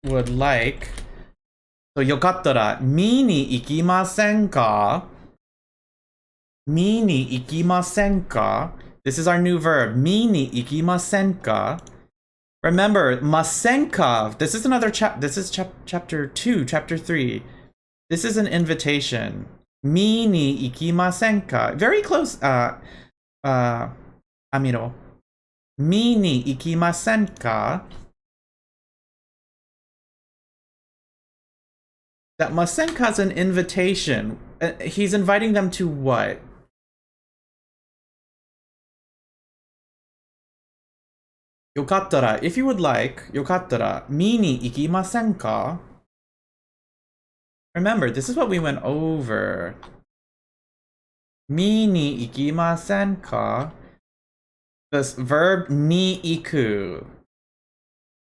would like. So, yokattara, 見に行きませんか? 見に行きませんか? This is our new verb. 見に行きませんか? Remember, masenka. This is another chapter 2, chapter 3. This is an invitation. 見に行きませんか? Very close. Amiro. 見に行きませんか? That masenka is an invitation. He's inviting them to what? Yokattara, if you would like, yokattara, 見に行きませんか? Remember, this is what we went over. 見に行きませんか? This verb に行く.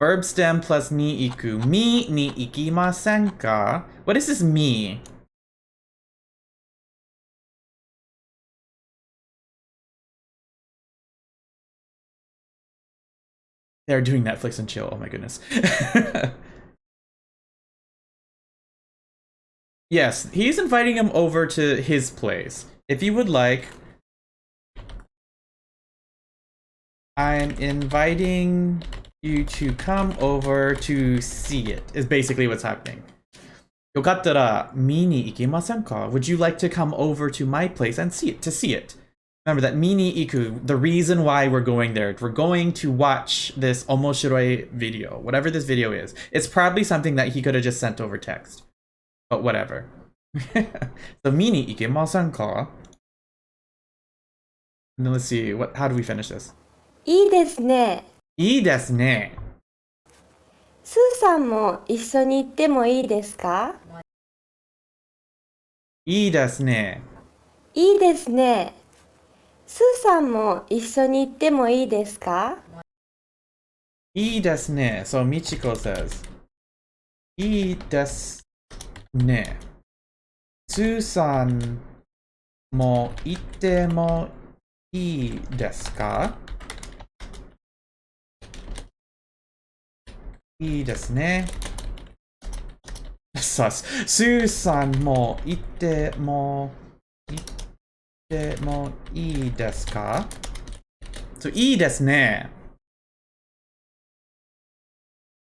Verb stem plus に行く. 見に行きませんか? What is this 見? They're doing Netflix and chill. Oh my goodness. Yes, he's inviting him over to his place. If you would like, I'm inviting you to come over to see it, is basically what's happening. Yokattara, 見に行きませんか? Would you like to come over to my place and see it? Remember that 見に行く, the reason why we're going there. We're going to watch this omoshiroi video, whatever this video is. It's probably something that he could have just sent over text. But whatever. So 見に行けませんか? And then let's see, how do we finish this? いいですね。いいですね。スーさんも一緒に行ってもいいですか？いいですね。いいですね。スーさんも一緒に行ってもいいですか？いいですね。So Michiko says, いいですね。スーさんも行ってもいいですか? いいですね。さす。スーさんも行ってもいいですか? So いいですね.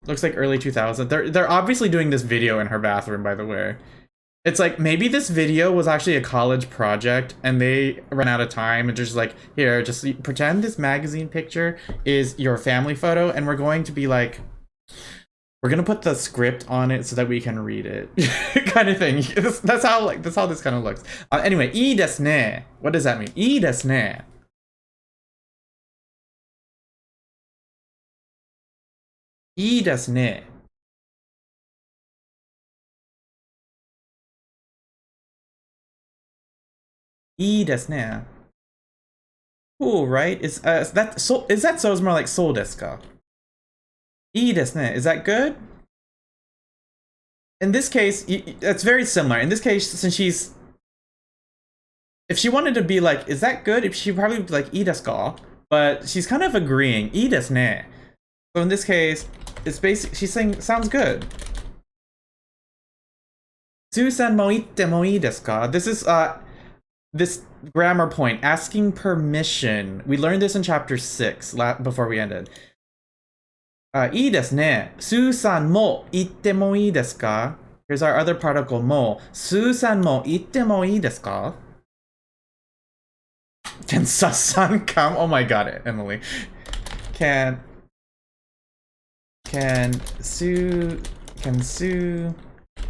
Looks like early 2000s. They're obviously doing this video in her bathroom, by the way. It's like maybe this video was actually a college project and they ran out of time and just like, here, just pretend this magazine picture is your family photo and we're going to be like, we're gonna put the script on it so that we can read it. Kind of thing. That's how this kind of looks. Anyway, いいですね. What does that mean? いいですね.いいですね.いいですね. Cool, right? Is that so is more like そうですか? いいですね. Is that good? In this case, it's very similar. In this case, since if she wanted to be like, is that good? She probably would be like, いいですか? But she's kind of agreeing, いいですね. So in this case, it's basically, she's saying, sounds good. スーさんも行ってもいいですか? This is, this grammar point, asking permission. We learned this in chapter 6 before we ended. いいですね。スーさんも行ってもいいですか? Here's our other particle も。スーさんも行ってもいいですか? Can Sasan come? Oh my god, Emily. Can Sue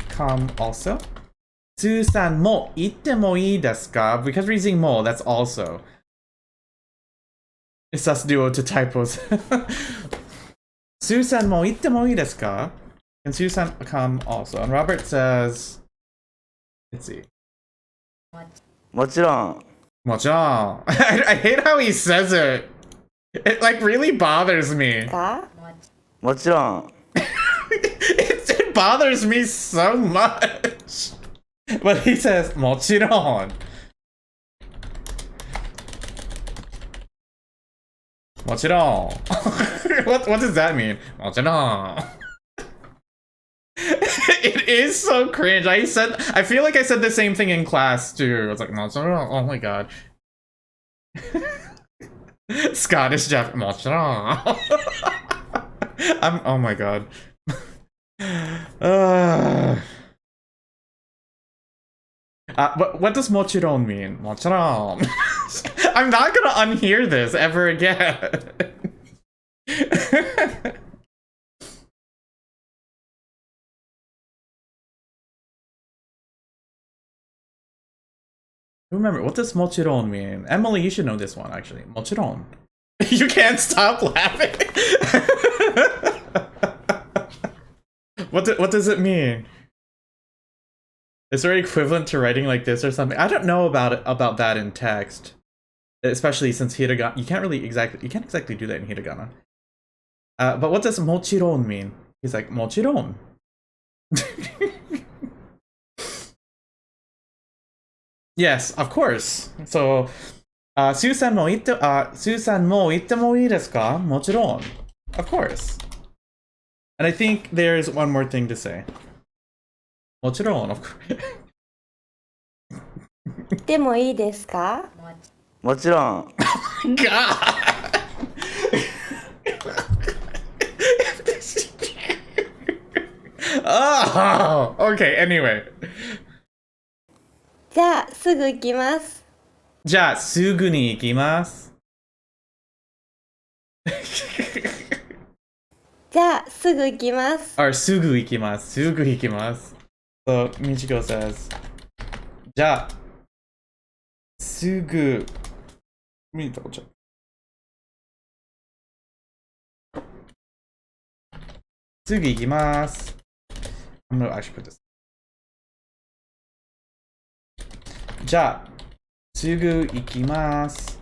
come also? スーさんも行ってもいいですか? Because we're using も, that's also. It's us duo to typos. スーさんも行ってもいいですか? Can Susan come also? And Robert says, let's see. もちろん。 Mochon. I hate how he says it. It like really bothers me. かもちろん。 It bothers me so much. But he says, もちろん. Mochiron. What does that mean? Mochiron. It is so cringe. I feel like I said the same thing in class too. It's like mochiron. Oh my god. Scottish Japanese. Mochiron. Oh my god. What does mochiron mean? Mochiron. I'm not gonna unhear this ever again. Remember, what does mochiron mean? Emily, you should know this one actually. Mochiron. You can't stop laughing. What does it mean? Is there equivalent to writing like this or something? I don't know about that in text, especially since hiragana. You can't exactly do that in hiragana. But what does mochiron mean? He's like mochiron. Yes, of course. So, Susan mo itte mo ii desu ka? Mochiron. Of course. And I think there's one more thing to say. Mochiron, of course. でもいいですかもちろん。 God. Oh, okay, anyway. じゃあすぐ行きます。じゃあ、すぐに行きます。じゃあすぐ行きます。 Or すぐ行きます。すぐ行きます。So, Michiko says, じゃあ、すぐ、let me double check. すぐ行きます。I'm gonna actually put this. じゃあ、すぐ行きます。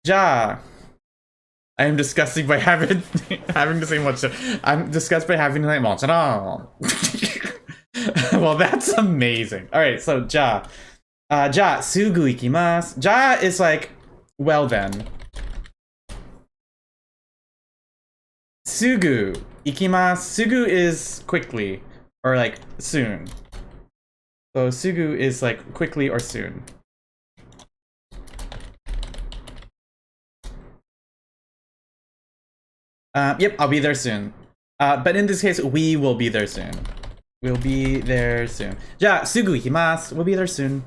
じゃあ、I am disgusted by having to say much. I'm disgusted by having to say much. Well, that's amazing. All right, so じゃあすぐ行きます。じゃあ is like well then. すぐ行きます。すぐ is quickly or like soon. So すぐ is like quickly or soon. Yep, I'll be there soon. But in this case, we will be there soon. We'll be there soon. じゃあ、すぐ行きます。We'll be there soon.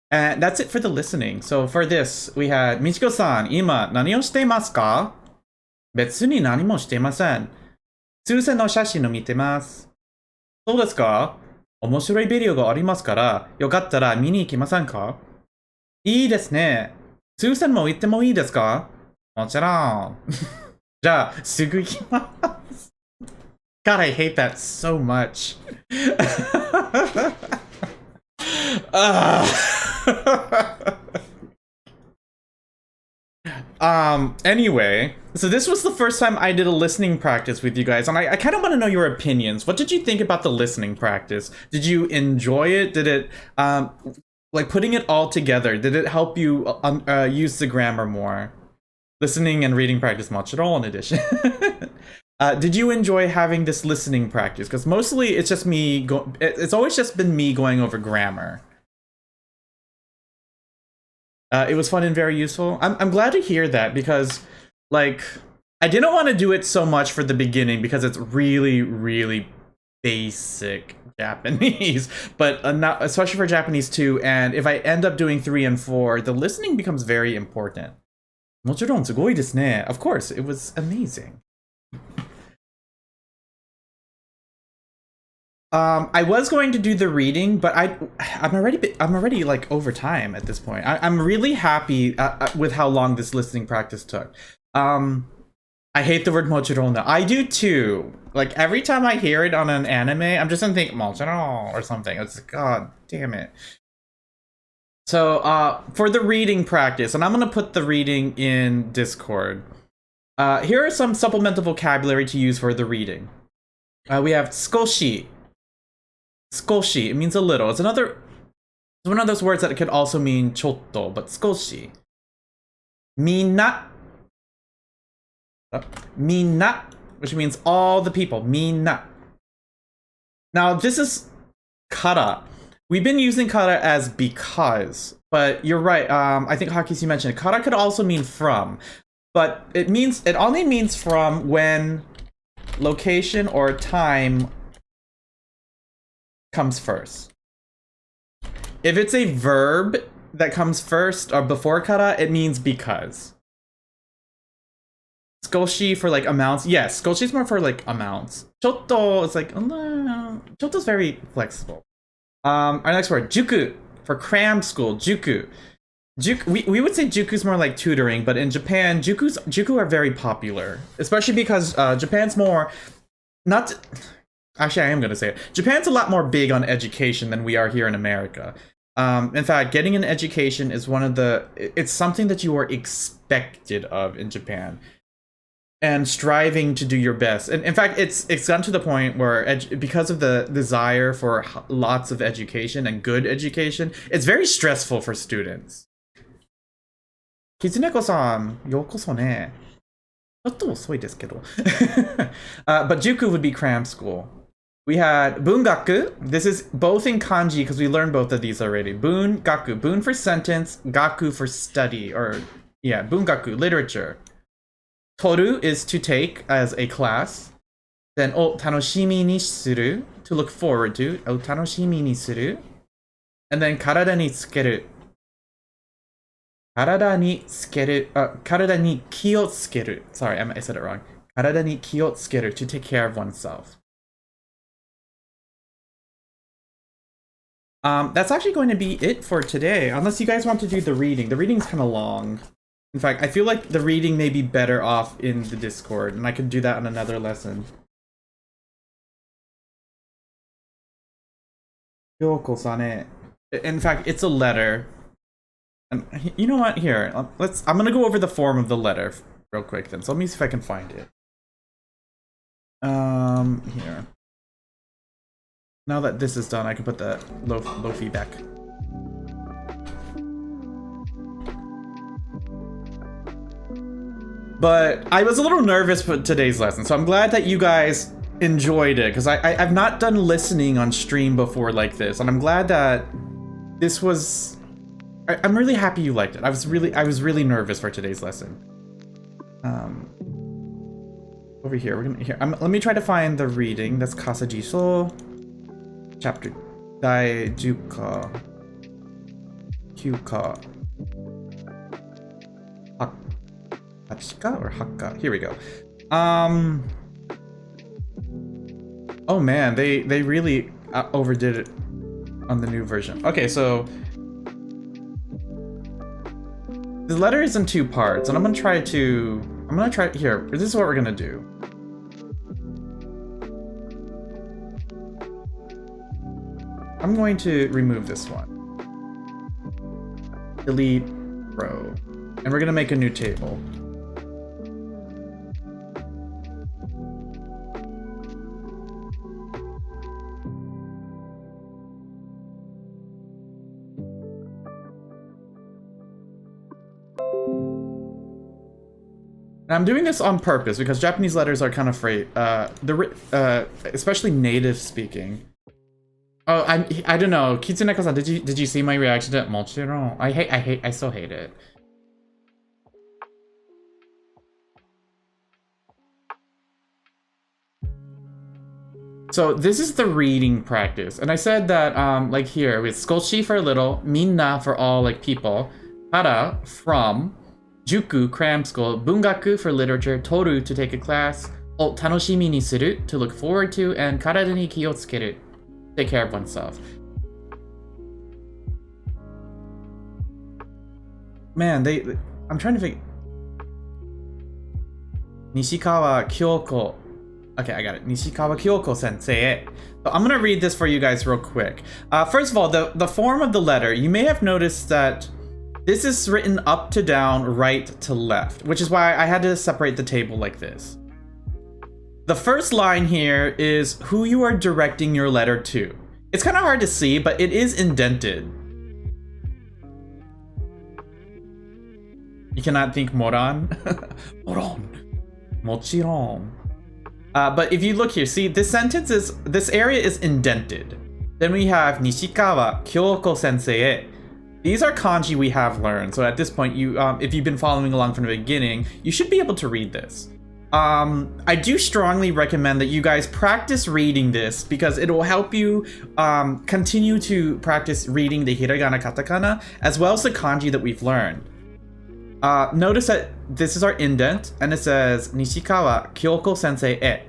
And that's it for the listening. So for this, we had Michiko-san, 今何をしていますか？別に何もしていません。数千の写真を見てます。そうですか？面白いビデオがありますから、よかったら見に行きませんか？いいですね。数千も行ってもいいですか？もちろん。じゃあ、すぐ行きます。God, I hate that so much. Anyway, so this was the first time I did a listening practice with you guys, and I kind of want to know your opinions. What did you think about the listening practice? Did you enjoy it? Did it, like putting it all together, did it help you use the grammar more? Listening and reading practice, all in addition. Did you enjoy having this listening practice? Because mostly it's just me, it's always just been me going over grammar. It was fun and very useful. I'm glad to hear that because, like, I didn't want to do it so much for the beginning because it's really, really basic Japanese, but not, especially for Japanese 2. And if I end up doing 3 and 4, the listening becomes very important. もちろんすごいですね. Of course, it was amazing. I was going to do the reading, but I'm already like over time at this point. I'm really happy with how long this listening practice took. I hate the word mochiron. I do too. Like every time I hear it on an anime, I'm just gonna think mochiron or something. It's god damn it. So for the reading practice, and I'm gonna put the reading in Discord. Here are some supplemental vocabulary to use for the reading. We have skoshi. Skoshi, it means a little. It's one of those words that could also mean chotto, but skoshi. Minna. Minna, which means all the people. Minna. Now, this is kara. We've been using kara as because, but you're right. I think Hakisi mentioned it. Kara could also mean from, but it only means from when location or time comes first. If it's a verb that comes first or before kara, it means because. Skoshi for like amounts. Yes, skoshi is more for like amounts. Chotto is like, chotto's very flexible. Our next word, juku, for cram school, juku. We would say juku's more like tutoring, but in Japan, juku are very popular, especially because Japan's more actually, I am gonna say it. Japan's a lot more big on education than we are here in America. In fact, getting an education is it's something that you are expected of in Japan. And striving to do your best. And in fact, it's gotten to the point where because of the desire for lots of education and good education, it's very stressful for students. Kitsuneko-san, yokoso ne. Chotto osoi desu kedo. But juku would be cram school. We had bungaku. This is both in kanji because we learned both of these already. Bungaku, bun for sentence, gaku for study, or yeah, bungaku, literature. Toru is to take as a class. Then o tanoshimi ni suru, to look forward to. O tanoshimi ni suru. And then karada ni tsukeru. Karada ni tsukeru. Karada ni ki o tsukeru. Sorry, I said it wrong. Karada ni ki o tsukeru, to take care of oneself. That's actually going to be it for today, unless you guys want to do the reading. The reading's kind of long. In fact, I feel like the reading may be better off in the Discord, and I could do that on another lesson. Yoko-san. In fact, it's a letter. And you know what? Here, I'm gonna go over the form of the letter real quick then. So let me see if I can find it. Here. Now that this is done, I can put the Lofi back. But I was a little nervous for today's lesson, so I'm glad that you guys enjoyed it, because I've not done listening on stream before like this, and I'm glad that this was... I'm really happy you liked it. I was really nervous for today's lesson. Over here, let me try to find the reading. That's Kasajiso, chapter Daijuka, Kyuka. Hachika or Hakka? Here we go. Oh man, they really overdid it on the new version. Okay, so the letter is in two parts, and I'm gonna try here. This is what we're gonna do. I'm going to remove this one. Delete row. And we're gonna make a new table. I'm doing this on purpose because Japanese letters are kind of especially native speaking. Oh, I don't know. Kitsuneko-san, did you see my reaction to Mochiro? I still hate it. So this is the reading practice, and I said that like here with skoshi for little, minna for all like people, kara from, juku cram school, bungaku for literature, toru to take a class, o tanoshimi ni suru to look forward to, and karada ni ki o tsukeru, take care of oneself. Man, I'm trying to figure. Nishikawa Kyoko. Okay, I got it. Nishikawa Kyoko sensei. So I'm gonna read this for you guys real quick. First of all, the form of the letter, you may have noticed that this is written up to down, right to left, which is why I had to separate the table like this. The first line here is who you are directing your letter to. It's kind of hard to see, but it is indented. You cannot think moron. Moron. Mochiron. But if you look here, see, this area is indented. Then we have Nishikawa Kyoko sensei. These are kanji we have learned. So at this point, if you've been following along from the beginning, you should be able to read this. I do strongly recommend that you guys practice reading this because it will help you continue to practice reading the hiragana, katakana, as well as the kanji that we've learned. Notice that this is our indent, and it says Nishikawa Kyoko sensei e.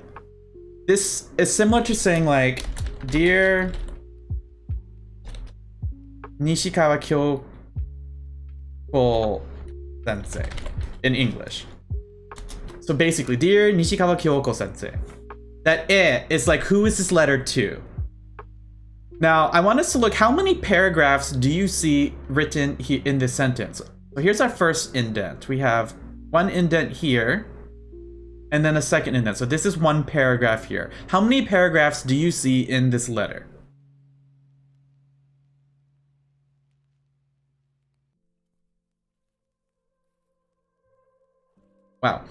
This is similar to saying like, Dear Nishikawa Kyoko sensei in English. So basically, Dear Nishikawa Kyoko sensei. That e is like, who is this letter to? Now, I want us to look, how many paragraphs do you see written in this sentence? So here's our first indent. We have one indent here, and then a second indent. So this is one paragraph here. How many paragraphs do you see in this letter? Wow.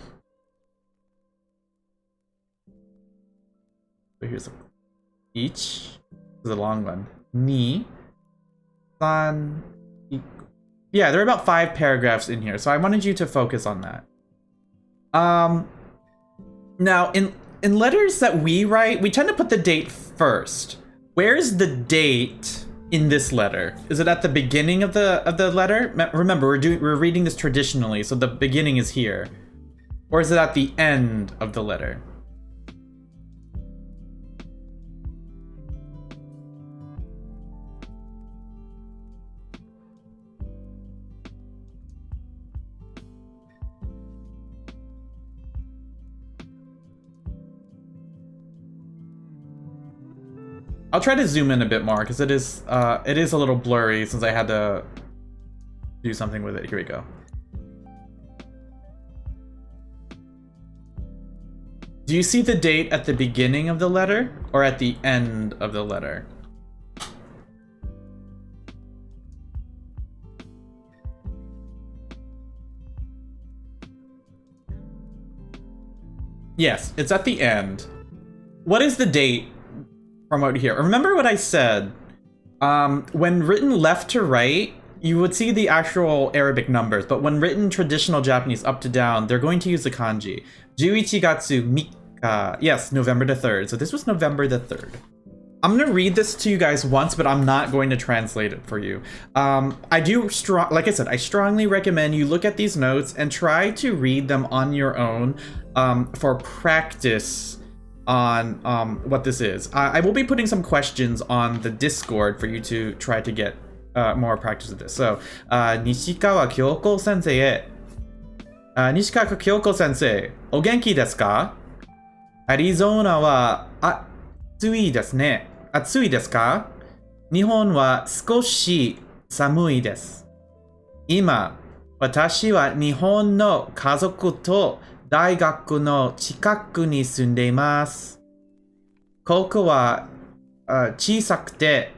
So here's each. This is a long one. Ni, san, iku. Yeah, there are about 5 paragraphs in here, so I wanted you to focus on that. Now, in letters that we write, we tend to put the date first. Where's the date in this letter? Is it at the beginning of the letter? Remember, we're reading this traditionally, so the beginning is here. Or is it at the end of the letter? I'll try to zoom in a bit more because it is a little blurry since I had to do something with it. Here we go. Do you see the date at the beginning of the letter or at the end of the letter? Yes, it's at the end. What is the date from out here? Remember what I said. When written left to right, you would see the actual Arabic numbers, but when written traditional Japanese up to down, they're going to use the kanji. 11月3日. Yes, November the 3rd. So this was November the 3rd. I'm gonna read this to you guys once, but I'm not going to translate it for you. Like I said, I strongly recommend you look at these notes and try to read them on your own for practice on what this is. I will be putting some questions on the Discord for you to try to get more practice with this. So, Nishikawa Kyoko senseiへ. Nishikawa Kyoko sensei, お元気ですか? アリゾナは暑いですね。暑いですか? 日本は少し寒いです。今、私は日本の家族と大学の近くに住んでいます。ここは小さくて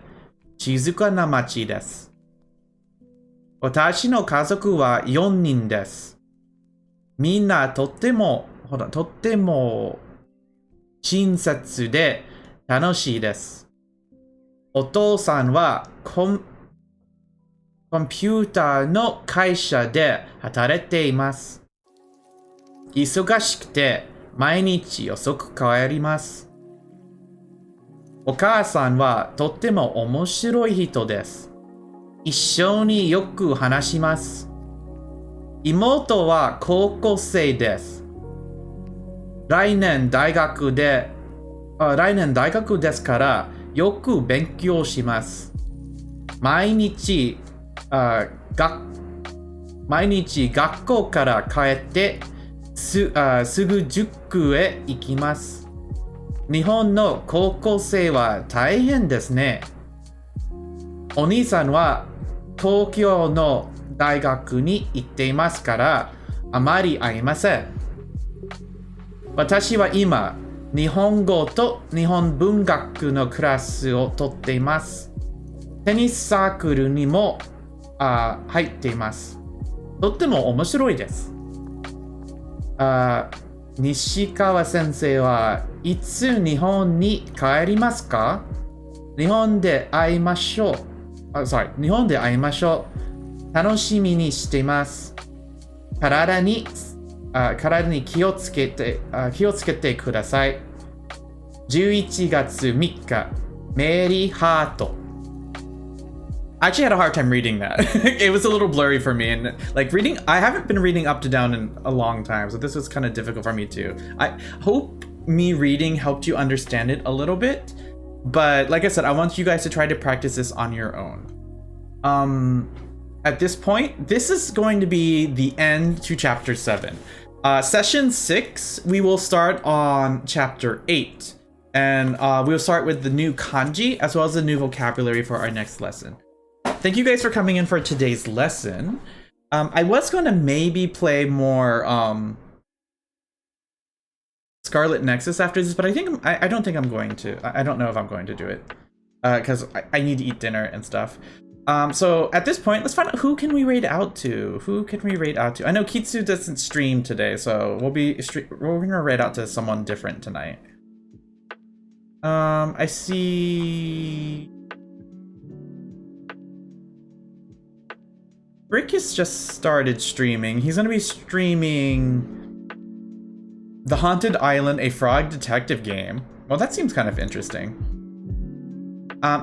静かな町です。私の家族は4人です。みんなとっても親切で楽しいです。お父さんはコンピューターの会社で働いています。忙しくて毎日遅く帰ります。お母さんはとっても面白い人です。一緒によく話します。妹は高校生です。来年大学ですからよく勉強します。毎日学校から帰ってすぐ塾へ行きます。日本の高校生は大変ですね。お兄さんは東京の大学に行っていますからあまり会いません。私は今、日本語と日本文学のクラスを取っています。テニスサークルにも入っています。とっても面白いです。西川先生はいつ日本に帰りますか？日本で会いましょう。日本で会いましょう。楽しみにしています。体に気をつけてください。11月3日、メリーハート。I actually had a hard time reading that. It was a little blurry for me, and like reading, I haven't been reading up to down in a long time, so this was kind of difficult for me too. I hope me reading helped you understand it a little bit, but like I said, I want you guys to try to practice this on your own. At this point, this is going to be the end to chapter 7. Session 6, we will start on chapter 8, and we'll start with the new kanji as well as the new vocabulary for our next lesson. Thank you guys for coming in for today's lesson. I was going to maybe play more Scarlet Nexus after this, but I don't think I'm going to. I don't know if I'm going to do it because I need to eat dinner and stuff. So at this point, let's find out who can we raid out to. I know Kitsu doesn't stream today, so we're gonna raid out to someone different tonight. I see. Rick has just started streaming. He's gonna be streaming The Haunted Island, a frog detective game. Well, that seems kind of interesting.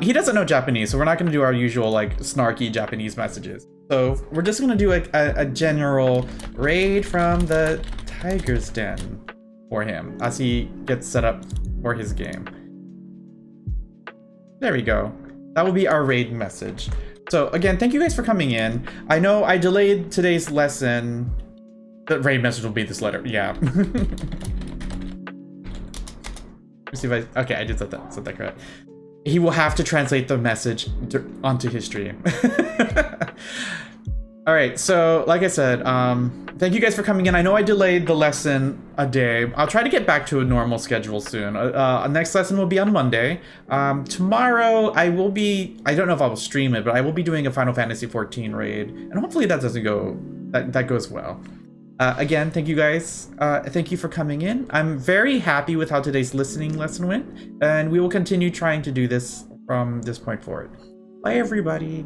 He doesn't know Japanese, so we're not gonna do our usual like snarky Japanese messages. So we're just gonna do a general raid from the Tiger's Den for him as he gets set up for his game. There we go. That will be our raid message. So again, thank you guys for coming in. I know I delayed today's lesson. The raid message will be this letter. Yeah. Let me see if okay, I did set that correct. He will have to translate the message onto his stream. All right, so like I said, thank you guys for coming in. I know I delayed the lesson a day. I'll try to get back to a normal schedule soon. Next lesson will be on Monday. Tomorrow I will be, I don't know if I will stream it, but I will be doing a Final Fantasy XIV raid, and hopefully that goes well. Again, thank you guys. Thank you for coming in. I'm very happy with how today's listening lesson went, and we will continue trying to do this from this point forward. Bye, everybody.